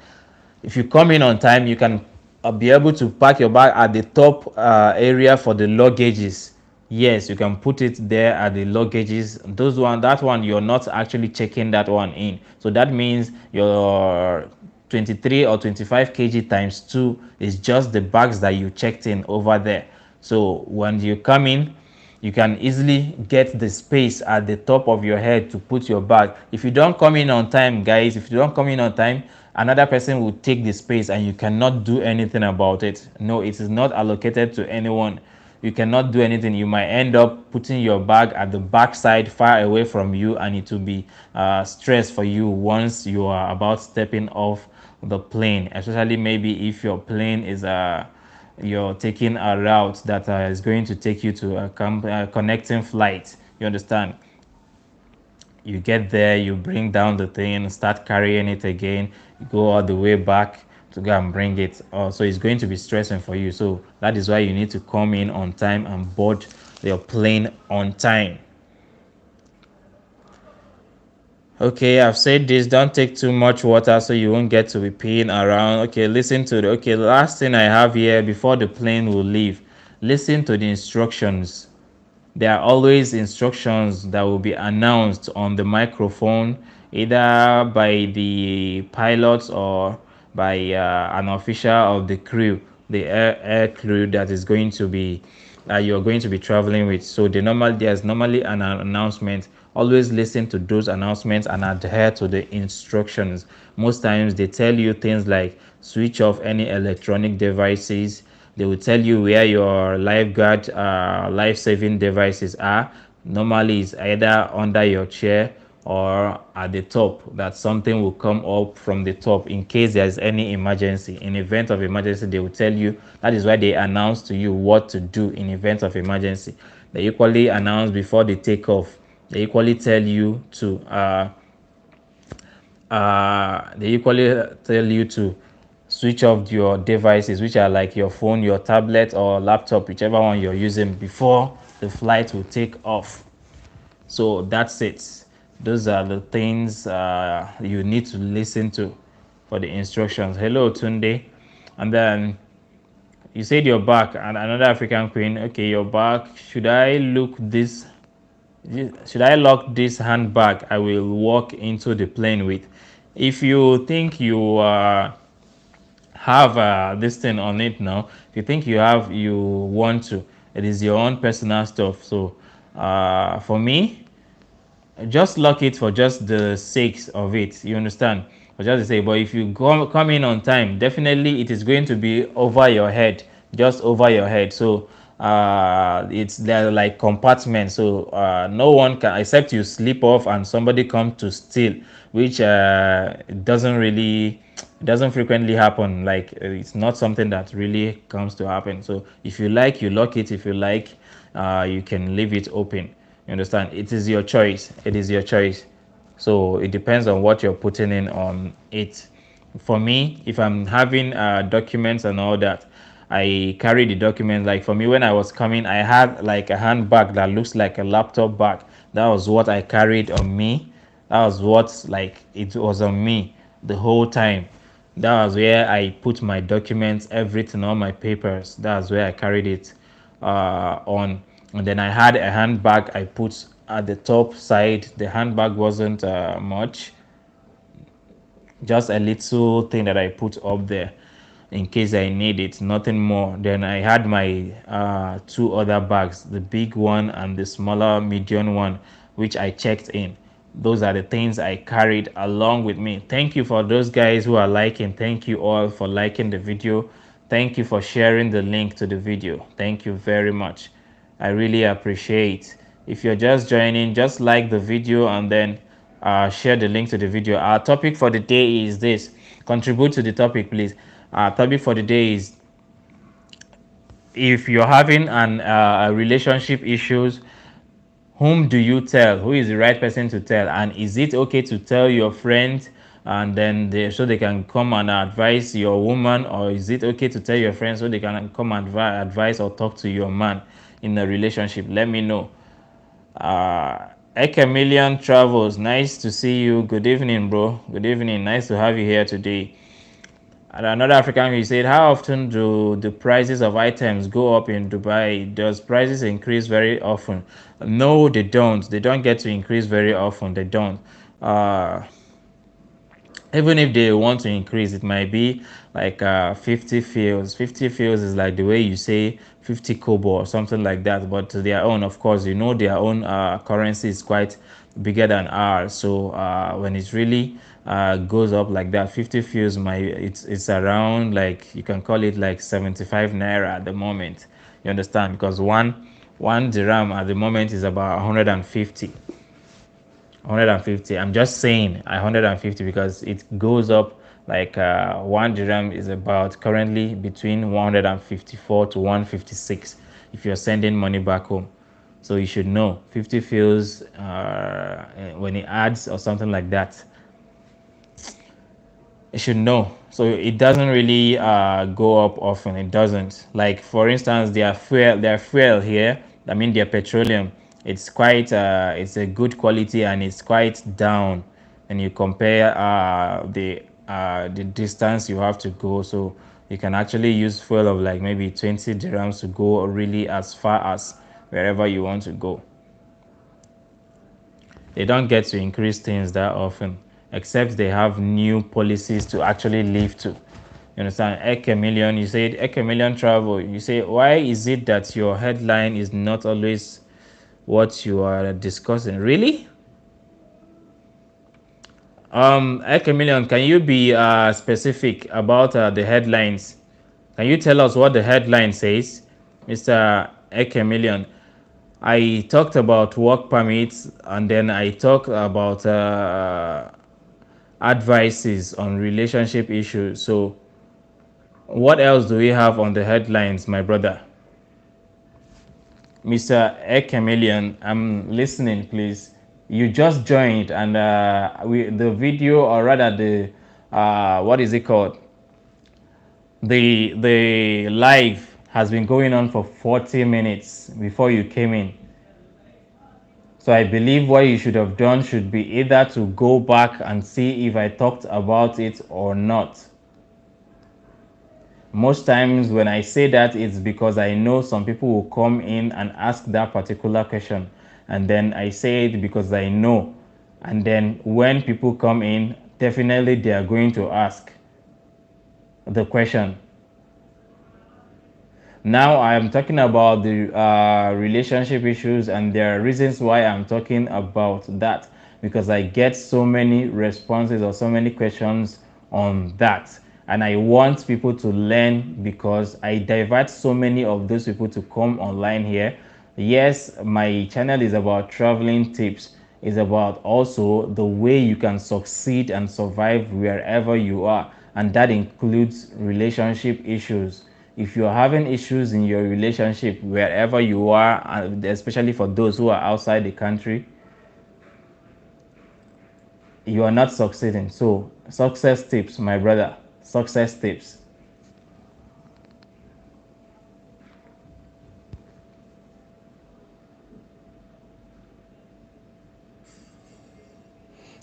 if you come in on time, you can be able to pack your bag at the top area for the luggages. Yes, you can put it there at the luggages. That one you're not actually checking that one in. So that means your 23 or 25 kg times 2 is just the bags that you checked in over there. So when you come in, you can easily get the space at the top of your head to put your bag. If you don't come in on time, guys, if you don't come in on time, another person will take the space and you cannot do anything about it. No, it is not allocated to anyone. You cannot do anything. You might end up putting your bag at the back side far away from you, and it will be stress for you once you are about stepping off the plane, especially maybe if your plane is you're taking a route that is going to take you to a connecting flight. You understand? You get there, you bring down the thing, start carrying it again, you go all the way back to go and bring it. So it's going to be stressing for you. So that is why you need to come in on time and board your plane on time. Okay, I've said this. Don't take too much water so you won't get to be peeing around. Okay, listen to the last thing I have here before the plane will leave. Listen to the instructions. There are always instructions that will be announced on the microphone, either by the pilots or by an official of the crew, the air crew that is going to be you're going to be traveling with. So there's normally an announcement. Always listen to those announcements and adhere to the instructions. Most times they tell you things like switch off any electronic devices. They will tell you where your lifeguard life-saving devices are. Normally it's either under your chair or at the top, that something will come up from the top in case there's any emergency. In event of emergency, they will tell you. That is why they announce to you what to do in event of emergency. They equally announce before they take off. They equally tell you to switch off your devices, which are like your phone, your tablet, or laptop, whichever one you're using, before the flight will take off. So that's it. Those are the things you need to listen to for the instructions. Hello, Tunde. And then you said you're back, and another African queen. Okay, you're back. Should I lock this handbag I will walk into the plane with? If you think you have this thing on it now, if you think you want to, it is your own personal stuff. So for me, just lock it for just the sakes of it. You understand? For just to say, but if you come in on time, definitely it is going to be over your head, just over your head. So it's there like compartments. So no one can, except you slip off and somebody come to steal, which doesn't frequently happen. Like it's not something that really comes to happen. So if you like, you lock it. If you like, you can leave it open. You understand? It is your choice. It is your choice. So it depends on what you're putting in on it. For me, if I'm having documents and all that, I carry the documents. Like for me, when I was coming, I had like a handbag that looks like a laptop bag. That was what I carried on me. That was what, like, it was on me the whole time. That was where I put my documents, everything, all my papers. That's where I carried it on. And then I had a handbag I put at the top side. The handbag wasn't much, just a little thing that I put up there in case I need it, nothing more. Then I had my two other bags, the big one and the smaller medium one, which I checked in. Those are the things I carried along with me. Thank you for those guys who are liking. Thank you all for liking the video. Thank you for sharing the link to the video. Thank you very much. I really appreciate. If you're just joining, just like the video and then share the link to the video. Our topic for the day is this. Contribute to the topic, please. Our topic for the day is, if you're having an relationship issues, whom do you tell? Who is the right person to tell? And is it okay to tell your friends and then so they can come and advise your woman, or is it okay to tell your friends so they can come and advise or talk to your man in a relationship? Let me know. Ecamillion Travels, nice to see you. Good evening, bro. Good evening. Nice to have you here today. Another African, he said, how often do the prices of items go up in Dubai? Does prices increase very often? No, they don't. They don't get to increase very often. They don't. Uh, Even if they want to increase, it might be like 50 fields. 50 fields is like the way you say 50 kobo or something like that. But to their own, of course, their own currency is quite bigger than ours. So when it really goes up like that, 50 fields, it's around, like, you can call it like 75 naira at the moment. You understand? Because one dirham at the moment is about 150. 150. I'm just saying 150 because it goes up, like, one dirham is about currently between 154 to 156 if you're sending money back home. So you should know 50 feels when it adds or something like that. You should know. So it doesn't really go up often. It doesn't. Like, for instance, their fuel here, I mean their petroleum, it's quite it's a good quality, and it's quite down when you compare the distance you have to go. So you can actually use fuel of like maybe 20 dirhams to go really as far as wherever you want to go. They don't get to increase things that often, except they have new policies to actually live to. You understand? Chameleon, you said Chameleon travel. You say, why is it that your headline is not always what you are discussing? Really? Chameleon, can you be specific about the headlines? Can you tell us what the headline says, Mr. Chameleon? I talked about work permits, and then I talked about advices on relationship issues. So, what else do we have on the headlines, my brother? Mr. Chameleon, I'm listening, please. You just joined, and the video, or rather the what is it called? The live has been going on for 40 minutes before you came in. So I believe what you should have done should be either to go back and see if I talked about it or not. Most times when I say that, it's because I know some people will come in and ask that particular question. And then I say it because I know. And then when people come in, definitely they are going to ask the question. Now I am talking about the relationship issues, and there are reasons why I'm talking about that, because I get so many responses or so many questions on that, and I want people to learn, because I divert so many of those people to come online here. Yes, my channel is about traveling tips. It's about also the way you can succeed and survive wherever you are, and that includes relationship issues. If you're having issues in your relationship wherever you are, and especially for those who are outside the country, you are not succeeding. So, success tips, my brother. Success tips.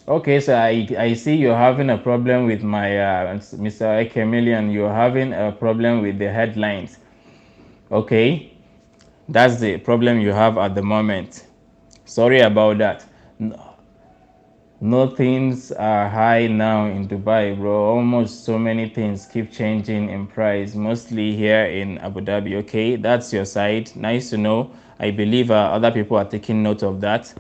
Okay, so I see you're having a problem with my Mr. Chameleon. You're having a problem with the headlines. Okay, that's the problem you have at the moment. Sorry about that. No, things are high now in Dubai, bro. Almost so many things keep changing in price, mostly here in Abu Dhabi. Okay, that's your side. Nice to know. I believe other people are taking note of that.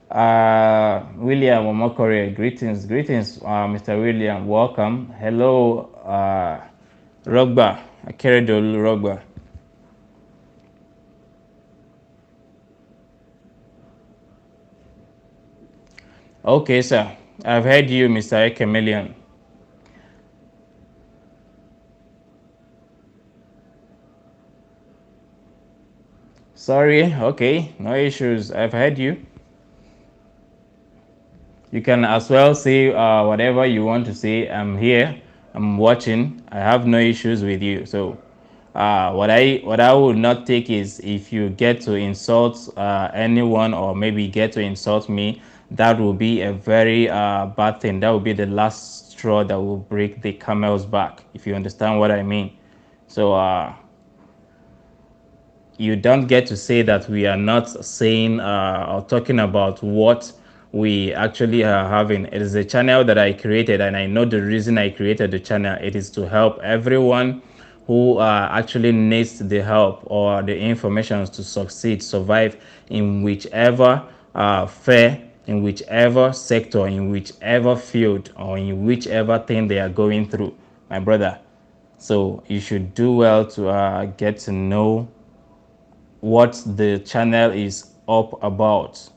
William Omokore, greetings, Mr. William. Welcome. Hello, Rogba, Akeredolu Rogba. Okay, sir. I've heard you, Mr. Chameleon. Sorry, okay, no issues. I've heard you. You can as well say whatever you want to say. I'm here. I'm watching. I have no issues with you. So, what I would not take is if you get to insult anyone, or maybe get to insult me. That will be a very bad thing. That will be the last straw that will break the camel's back, if you understand what I mean. So you don't get to say that we are not saying or talking about what we actually are having. It is a channel that I created, and I know the reason I created the channel. It is to help everyone who actually needs the help or the information to succeed, survive in whichever fair, in whichever sector, in whichever field, or in whichever thing they are going through, my brother. So you should do well to get to know what the channel is up about.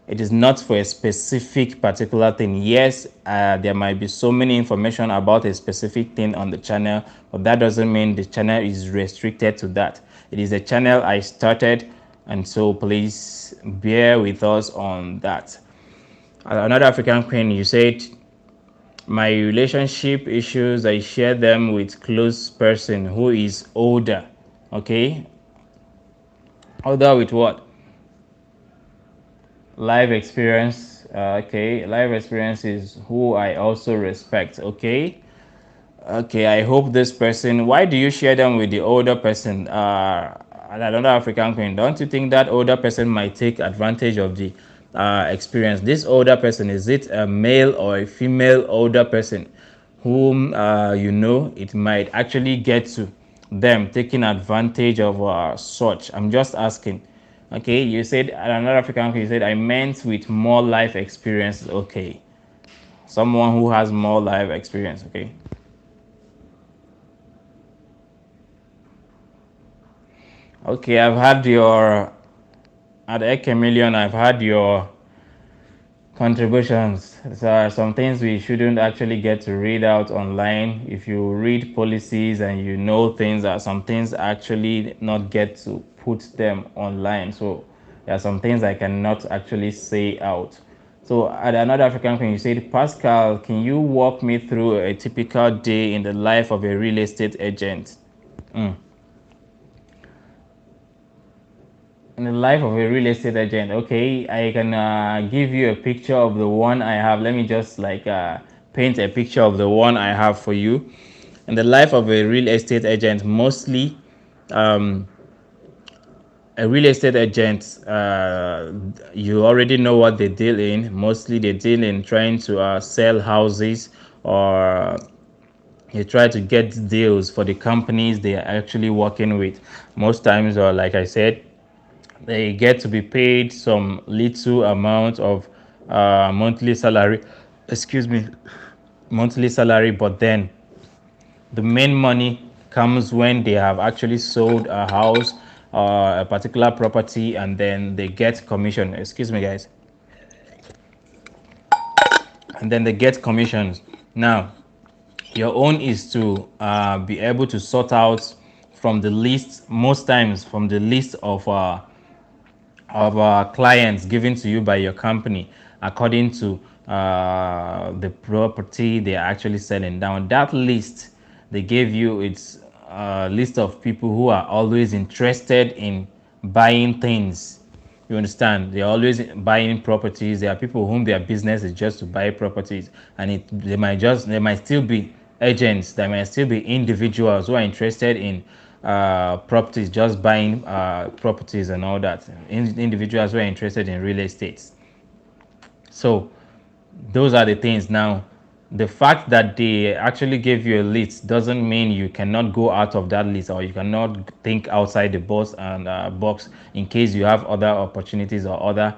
It is not for a specific particular thing. Yes, there might be so many information about a specific thing on the channel, but that doesn't mean the channel is restricted to that. It is a channel I started, and so please bear with us on that. Another African queen, you said my relationship issues, I share them with close person who is older. Okay, older with what? Life experience. Okay, life experience is who I also respect. Okay, okay, I hope this person, why do you share them with the older person? Another African queen, don't you think that older person might take advantage of the experience? This older person, is it a male or a female older person whom you know, it might actually get to them taking advantage of such? I'm just asking. Okay, you said another African queen, you said I meant with more life experience. Okay, someone who has more life experience. Okay. Okay, I've had your at Eke Million. I've had your contributions. There are some things we shouldn't actually get to read out online. If you read policies and you know things, that some things actually not get to put them online. So there are some things I cannot actually say out. So at another African thing, you said, Pascal, can you walk me through a typical day in the life of a real estate agent? Mm. In the life of a real estate agent, okay, I can give you a picture of the one I have. Let me just like paint a picture of the one I have for you. In the life of a real estate agent, mostly um, a real estate agent, you already know what they deal in. Mostly they deal in trying to sell houses, or they try to get deals for the companies they are actually working with. Most times, or like I said, they get to be paid some little amount of monthly salary, excuse me, monthly salary, but then the main money comes when they have actually sold a house or a particular property, and then they get commission, excuse me guys, and then they get commissions. Now your own is to be able to sort out from the list, most times from the list of clients given to you by your company, according to the property they are actually selling. Down that list they gave you, it's a list of people who are always interested in buying things. You understand? They're always buying properties. There are people whom their business is just to buy properties, and they might still be agents. There might still be individuals who are interested in properties, just buying properties and all that. Individuals who are interested in real estate. So those are the things. Now the fact that they actually gave you a list doesn't mean you cannot go out of that list, or you cannot think outside the box in case you have other opportunities or other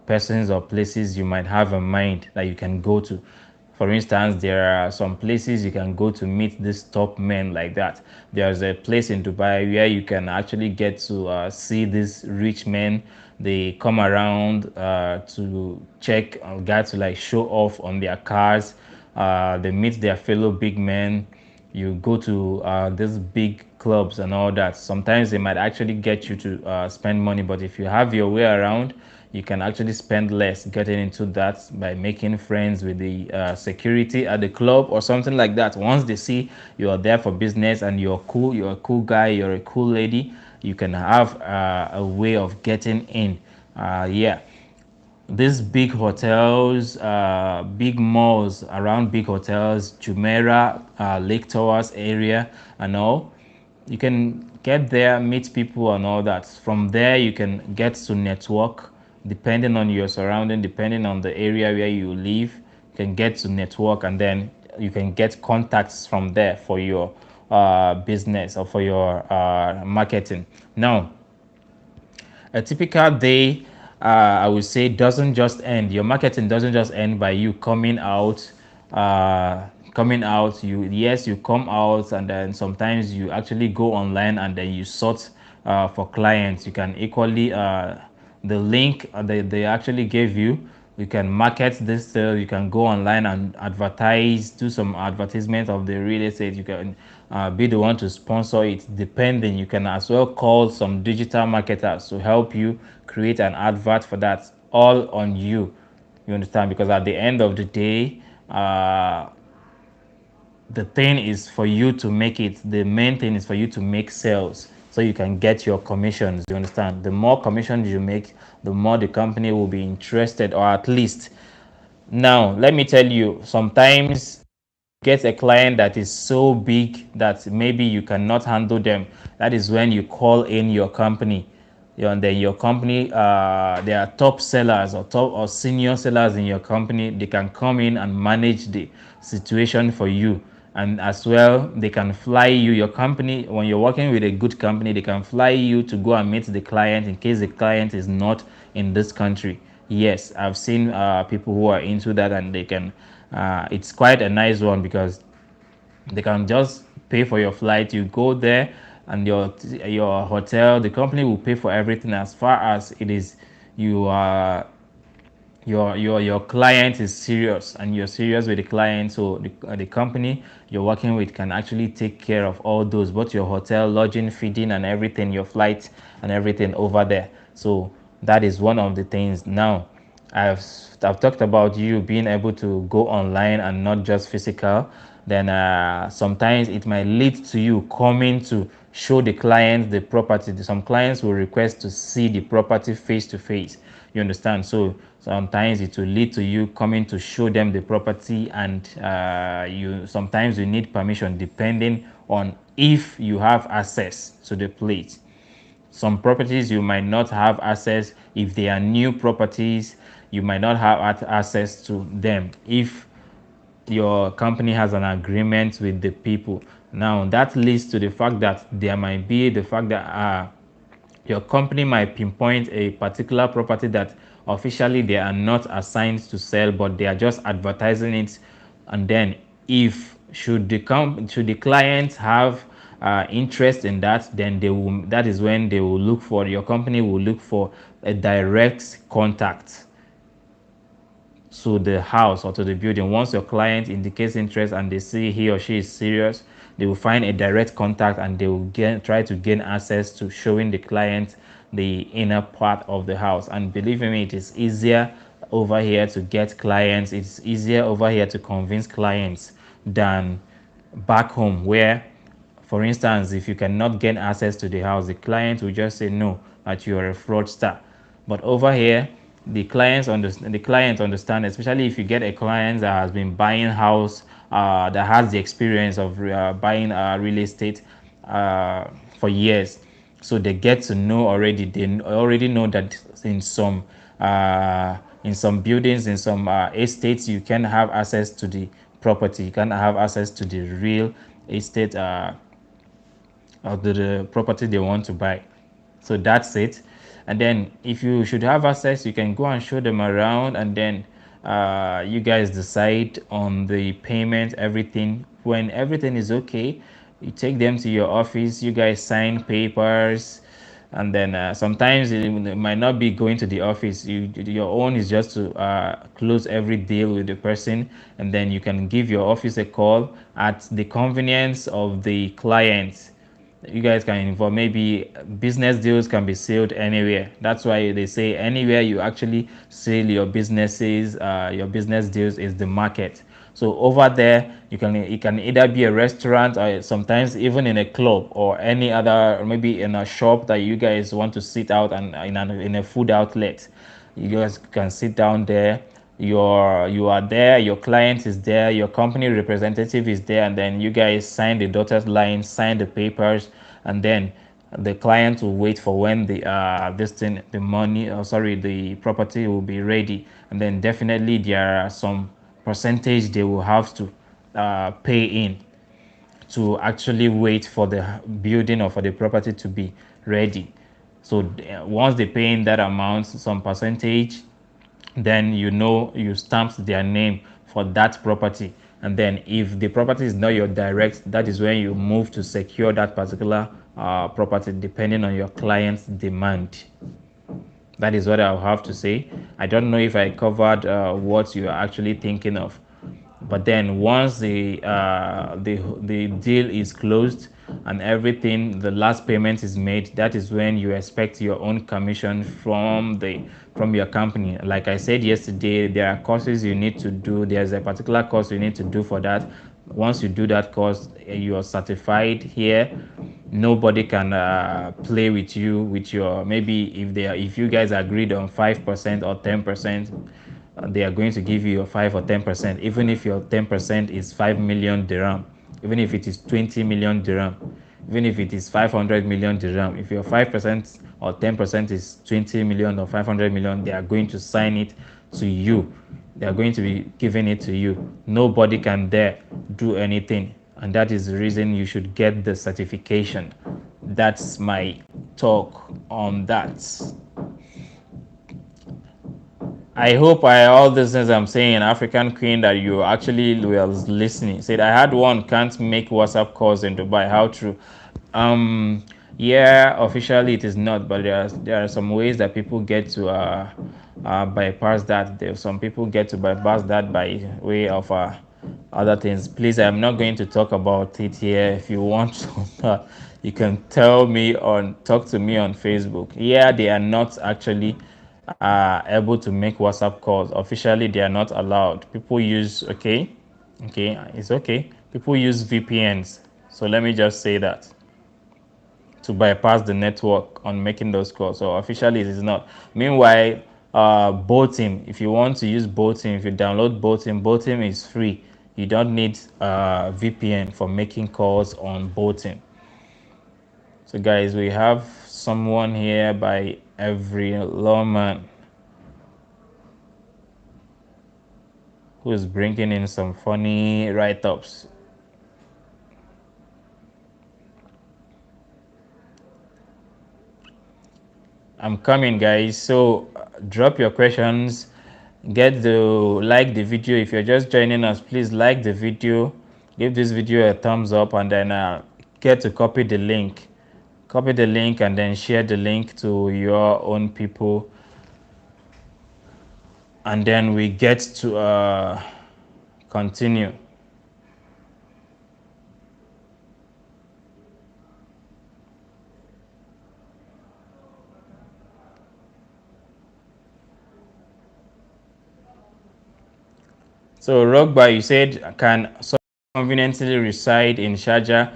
persons or places you might have in mind that you can go to. For instance, there are some places you can go to meet these top men like that. There's a place in Dubai where you can actually get to see these rich men. They come around to check, get to like show off on their cars. They meet their fellow big men. You go to these big clubs and all that. Sometimes they might actually get you to spend money, but if you have your way around, you can actually spend less getting into that by making friends with the security at the club or something like that. Once they see you are there for business and you're cool, you're a cool guy, you're a cool lady, you can have a way of getting in. Yeah. these big hotels, big malls around big hotels, Jumeirah, Lake Towers area, and all. You can get there, meet people, and all that. From there, you can get to network, depending on your surrounding, depending on the area where you live. You can get to network, and then you can get contacts from there for your business or for your marketing. Now, a typical day, I would say, doesn't just end. Your marketing doesn't just end by you coming out. Coming out, you yes, you come out, and then sometimes you actually go online and then you sort for clients. You can equally the link they actually gave you. You can market this sale. You can go online and advertise, do some advertisement of the real estate. You can be the one to sponsor it, depending. You can as well call some digital marketers to help you create an advert for that, all on you. You understand? Because at the end of the day, the thing is for you to make it, the main thing is for you to make sales so you can get your commissions. You understand? The more commissions you make, the more the company will be interested, or at least. Now let me tell you, sometimes get a client that is so big that maybe you cannot handle them. That is when you call in your company. And then your company, there are top sellers or top or senior sellers in your company. They can come in and manage the situation for you. And as well, they can fly you. Your company, when you're working with a good company, they can fly you to go and meet the client in case the client is not in this country. Yes, I've seen people who are into that, and they can. It's quite a nice one because they can just pay for your flight. You go there, and your hotel. The company will pay for everything as far as it is. You are your client is serious, and you're serious with the client, so the company you're working with can actually take care of all those, both your hotel, lodging, feeding, and everything, your flight and everything over there. So that is one of the things. Now, i've I've talked about you being able to go online and not just physical. Then sometimes it might lead to you coming to show the client the property. Some clients will request to see the property face to face. You understand? So sometimes it will lead to you coming to show them the property, and you sometimes you need permission depending on if you have access to the place. Some properties you might not have access. If they are new properties, you might not have access to them if your company has an agreement with the people. Now that leads to the fact that there might be the fact that your company might pinpoint a particular property that officially they are not assigned to sell, but they are just advertising it. And then, if should the client have interest in that, then they will. That is when they will look for your company will look for a direct contact to the house or to the building. Once your client indicates interest and they see he or she is serious, they will find a direct contact, and they will try to gain access to showing the client the inner part of the house. And believe me, it is easier over here to get clients. It's easier over here to convince clients than back home, where, for instance, if you cannot gain access to the house, the client will just say no, that you are a fraudster. But over here, the client understand, especially if you get a client that has been buying house, that has the experience of buying real estate for years. So they get to know already. They already know that in some buildings, in some estates, you can have access to the property. You can have access to the real estate of the property they want to buy. So that's it. And then if you should have access, you can go and show them around, and then you guys decide on the payment, everything. When everything is okay, you take them to your office, you guys sign papers, and then sometimes it might not be going to the office. Your own is just to close every deal with the person, and then you can give your office a call at the convenience of the client. You guys can involve, maybe business deals can be sold anywhere. That's why they say anywhere you actually sell your businesses, your business deals is the market. So over there, it can either be a restaurant, or sometimes even in a club, or any other, or maybe in a shop that you guys want to sit out, and in a food outlet. You guys can sit down there. You are there, your client is there, your company representative is there, and then you guys sign the dotted line, sign the papers, and then the client will wait for when the this thing, the money, sorry, the property will be ready, and then definitely there are some percentage they will have to pay in to actually wait for the building or for the property to be ready. So once they pay in that amount, some percentage, then you know you stamped their name for that property. And then if the property is not your direct, that is when you move to secure that particular property depending on your client's demand. That is what I'll have to say. I don't know if I covered what you are actually thinking of. But then once the deal is closed and everything, the last payment is made, that is when you expect your own commission from your company. Like I said yesterday, there are courses you need to do. There's a particular course you need to do for that. Once you do that course, you are certified here. Nobody can play with you with your, maybe if you guys agreed on 5% or 10%, they are going to give you your 5 or 10%, even if your 10% is 5 million dirham, even if it is 20 million dirham, even if it is 500 million dirham. If your 5% or 10% is 20 million or 500 million, they are going to sign it to you. They are going to be giving it to you. Nobody can dare do anything, and that is the reason you should get the certification. That's my talk on that. I hope all these things I'm saying, African Queen, that you actually were listening. Said I had one can't make WhatsApp calls in Dubai. How true? Um, yeah, officially it is not, but there are some ways that people get to bypass that. Some people get to bypass that by way of other things. Please, I'm not going to talk about it here. If you want to, you can talk to me on Facebook. Yeah, they are not actually able to make WhatsApp calls. Officially, they are not allowed. People use, okay, it's okay. People use VPNs. So let me just say that to bypass the network on making those calls. So officially, it is not. Meanwhile, Botim, if you want to use Botim, if you download Botim, Botim is free. You don't need VPN for making calls on Botim. So guys, we have someone here by every lawman who's bringing in some funny write-ups. I'm coming, guys. So drop your questions. Get the like the video. If you're just joining us, please like the video. Give this video a thumbs up, and then get to copy the link. Copy the link and then share the link to your own people. And then we get to continue. So Rogba, you said, can someone conveniently reside in Sharjah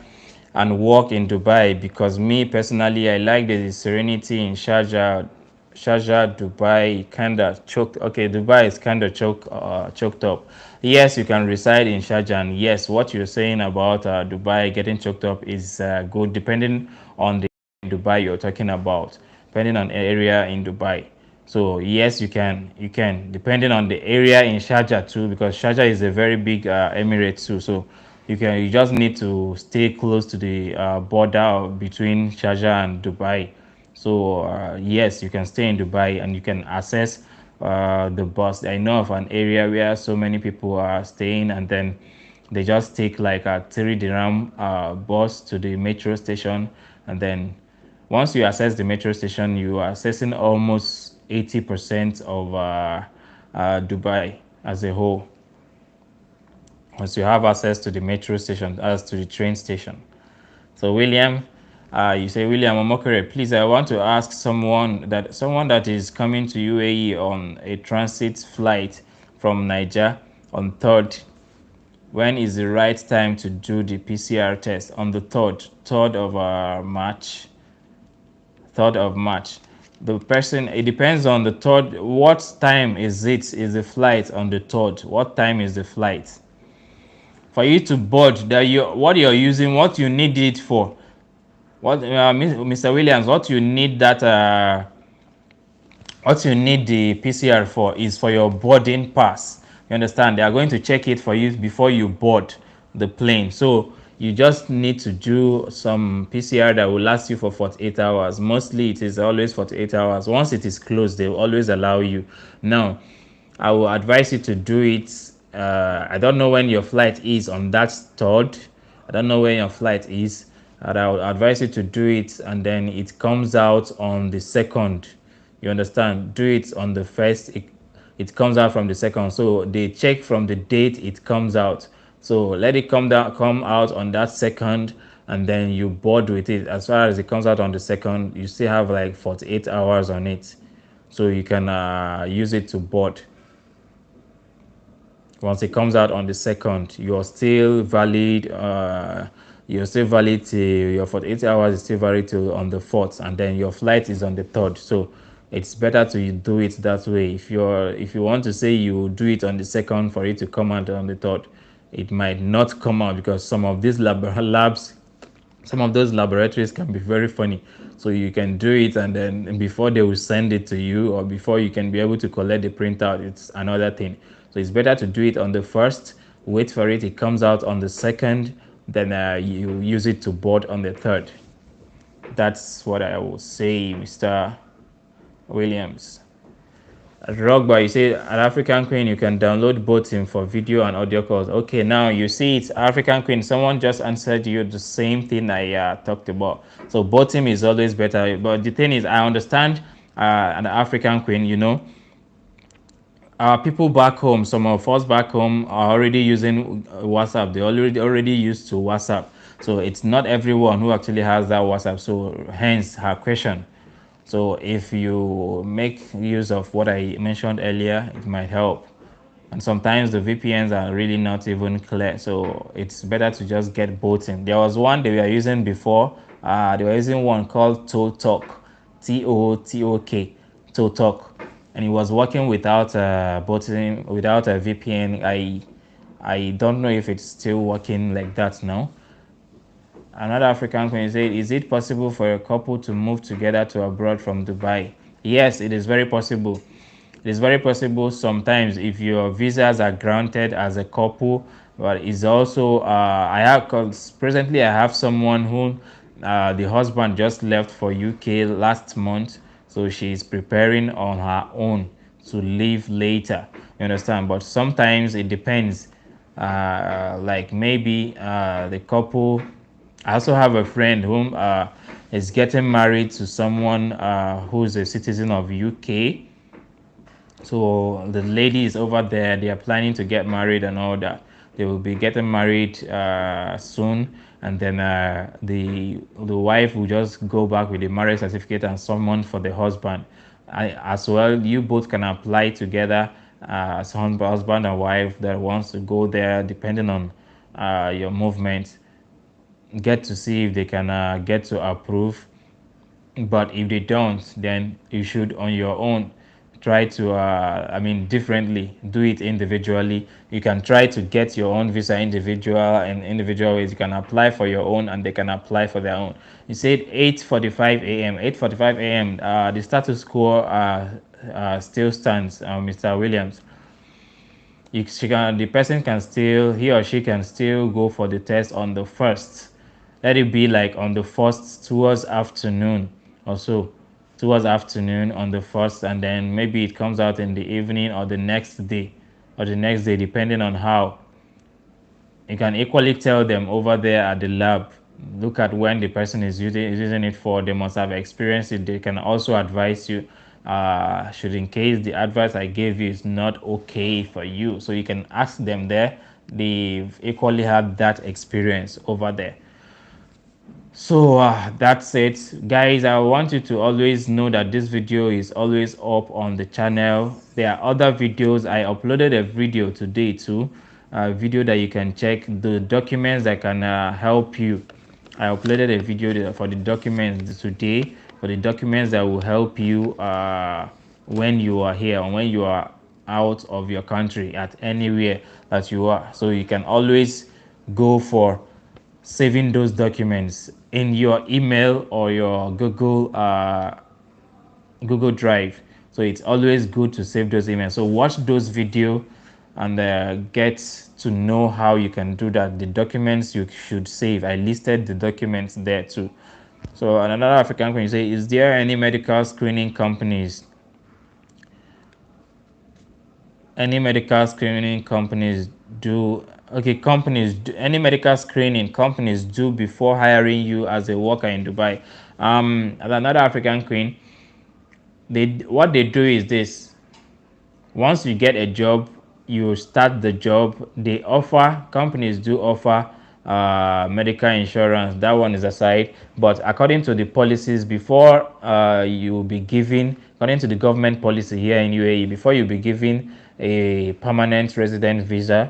and work in Dubai? Because me personally, I like the serenity in Sharjah. Sharjah, Dubai, kinda choked. Okay, Dubai is kinda choked up. Yes, you can reside in Sharjah, and yes, what you're saying about Dubai getting choked up is good, depending on the Dubai you're talking about, depending on area in Dubai. So yes, you can depending on the area in Sharjah too, because Sharjah is a very big emirate too. So you just need to stay close to the border between Sharjah and Dubai. So yes, you can stay in Dubai and you can access the bus. I know of an area where so many people are staying, and then they just take like a 3 dirham bus to the metro station, and then once you access the metro station, you are accessing almost 80% of Dubai as a whole. Once you have access to the metro station, as to the train station. So William, you say William Omokere, please, I want to ask someone that is coming to UAE on a transit flight from Niger on 3rd. When is the right time to do the PCR test? On the 3rd of March. 3rd of March. The person, it depends on the third. What time is it? Is the flight on the third? What time is the flight? For you to board, that you what you're using, what you need it for. What Mr. Williams, what you need the PCR for is for your boarding pass. You understand? They are going to check it for you before you board the plane. So you just need to do some PCR that will last you for 48 hours. Mostly it is always 48 hours. Once it is closed, they will always allow you. Now, I will advise you to do it. I don't know when your flight is on that third. I don't know when your flight is. And I would advise you to do it, and then it comes out on the second. You understand? Do it on the first. It comes out from the second. So they check from the date it comes out. So let it come out on that second, and then you board with it. As far as it comes out on the second, you still have like 48 hours on it, so you can use it to board. Once it comes out on the second, you're still valid. Till your 48 hours is still valid till on the fourth, and then your flight is on the third. So it's better to do it that way. If you want to say you do it on the second for it to come out on the third, it might not come out because some of these labs, some of those laboratories can be very funny. So you can do it, and then before they will send it to you, or before you can be able to collect the printout, it's another thing. So it's better to do it on the first, wait for it, it comes out on the second, then you use it to board on the third. That's what I will say, Mr. Williams. Rogba, you say at African Queen you can download boating for video and audio calls. Okay, now you see it's African Queen. Someone just answered you the same thing I talked about. So boating is always better. But the thing is, I understand an African Queen, people back home, some of us back home are already using WhatsApp. They already used to WhatsApp. So it's not everyone who actually has that WhatsApp. So hence her question. So if you make use of what I mentioned earlier, it might help. And sometimes the VPNs are really not even clear. So it's better to just get both in. There was one they were using before. They were using one called ToTalk, TOTOK, ToTalk, and it was working without button, without a VPN. I don't know if it's still working like that now. Another African queen said, is it possible for a couple to move together to abroad from Dubai? Yes, it is very possible. It is very possible sometimes if your visas are granted as a couple, but it's also, presently I have someone who the husband just left for UK last month, so she's preparing on her own to leave later. You understand? But sometimes it depends. Like maybe the couple. I also have a friend whom is getting married to someone who's a citizen of UK. So the lady is over there. They are planning to get married and all that. They will be getting married soon, and then the wife will just go back with the marriage certificate and someone for the husband. As well, you both can apply together as husband and wife that wants to go there, depending on your movement. Get to see if they can get to approve, but if they don't, then you should on your own try to differently do it individually. You can try to get your own visa individual ways. You can apply for your own and they can apply for their own. You said 8:45 a.m. 8:45 a.m. The status quo still stands, Mr. Williams. The person can still, he or she can still go for the test on the first. Let it be like on the first towards afternoon or so, towards afternoon on the first, and then maybe it comes out in the evening or the next day, depending on how. You can equally tell them over there at the lab, look at when the person is using it for. They must have experienced it. They can also advise you, should in case the advice I gave you is not okay for you. So you can ask them there. They've equally had that experience over there. So that's it, guys. I want you to always know that this video is always up on the channel. There are other videos. I uploaded a video today too, a video that you can check the documents that can help you. I uploaded a video for the documents today. for the documents that will help you when you are here and when you are out of your country at anywhere that you are. So you can always go for saving those documents in your email or your Google Drive. So it's always good to save those emails. So watch those videos and get to know how you can do that. The documents you should save. I listed the documents there too. So another African question, say, is there any medical screening companies? Any medical screening companies do? Okay, companies do, any medical screening companies do before hiring you as a worker in Dubai. Another African queen, what they do is this: once you get a job, you start the job, they offer, companies do offer medical insurance. That one is aside, but according to the policies, before you be given, according to the government policy here in UAE, before you be given a permanent resident visa,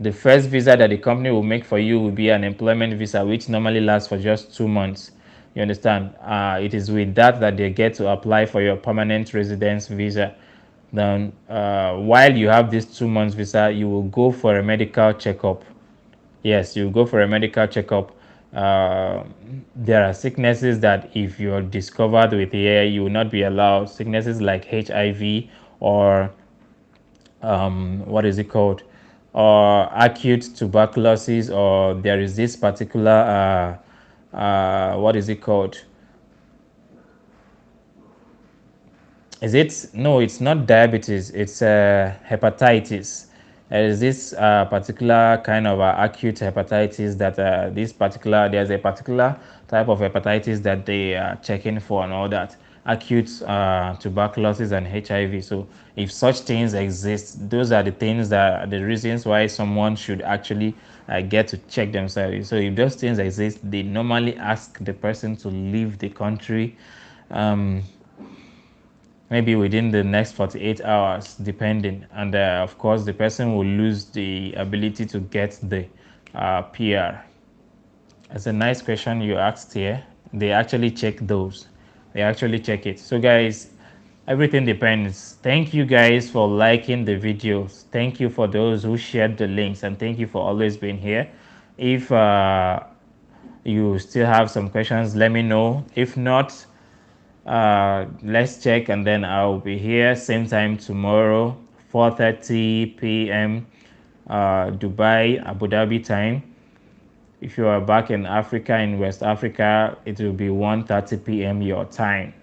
the first visa that the company will make for you will be an employment visa, which normally lasts for just 2 months. You understand? It is with that they get to apply for your permanent residence visa. Then, while you have this 2 months visa, you will go for a medical checkup. Yes, you go for a medical checkup. Uh, there are sicknesses that if you're discovered with here, you will not be allowed. Sicknesses like HIV or what is it called, or acute tuberculosis, or there is this particular what is it called, is it, no, it's not diabetes, it's hepatitis. There is this particular kind of acute hepatitis that there's a particular type of hepatitis that they are checking for and all that. Acute tuberculosis and HIV. So if such things exist, those are the things that are the reasons why someone should actually get to check themselves. So if those things exist, they normally ask the person to leave the country. Um, Maybe within the next 48 hours, depending. And of course, the person will lose the ability to get the PR. It's a nice question you asked here. They actually check those. They actually check it. So, guys, everything depends. Thank you guys for liking the videos. Thank you for those who shared the links. And thank you for always being here. If you still have some questions, let me know. If not, let's check, and then I'll be here same time tomorrow, 4:30 p.m. Dubai, Abu Dhabi time. If you are back in Africa, in West Africa, it will be 1:30 p.m. your time.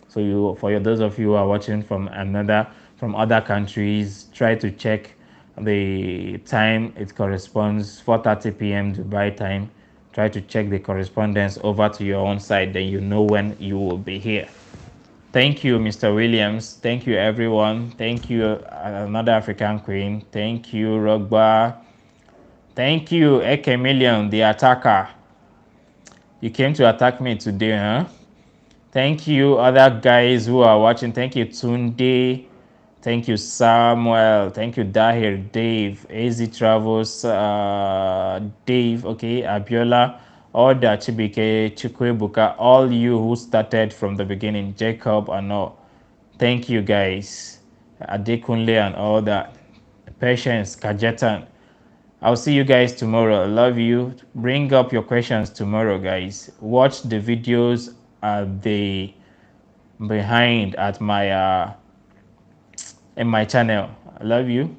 So those of you who are watching from other countries, try to check the time. It corresponds 4:30 p.m. Dubai time. Try to check the correspondence over to your own side, then you know when you will be here. Thank you, Mr. Williams. Thank you, everyone. Thank you, another African queen. Thank you, Rogba. Thank you, Eke Million, the attacker. You came to attack me today, huh? Thank you, other guys who are watching. Thank you, Tunde. Thank you, Samuel. Thank you, Dahir, Dave, AZ Travels, Dave, okay, Abiola, Oda, Chibike, Chikwebuka, all you who started from the beginning, Jacob and all. Thank you, guys. Adekunle and all that. Patience, Kajetan. I'll see you guys tomorrow. I love you. Bring up your questions tomorrow, guys. Watch the videos at the behind at my in my channel. I love you.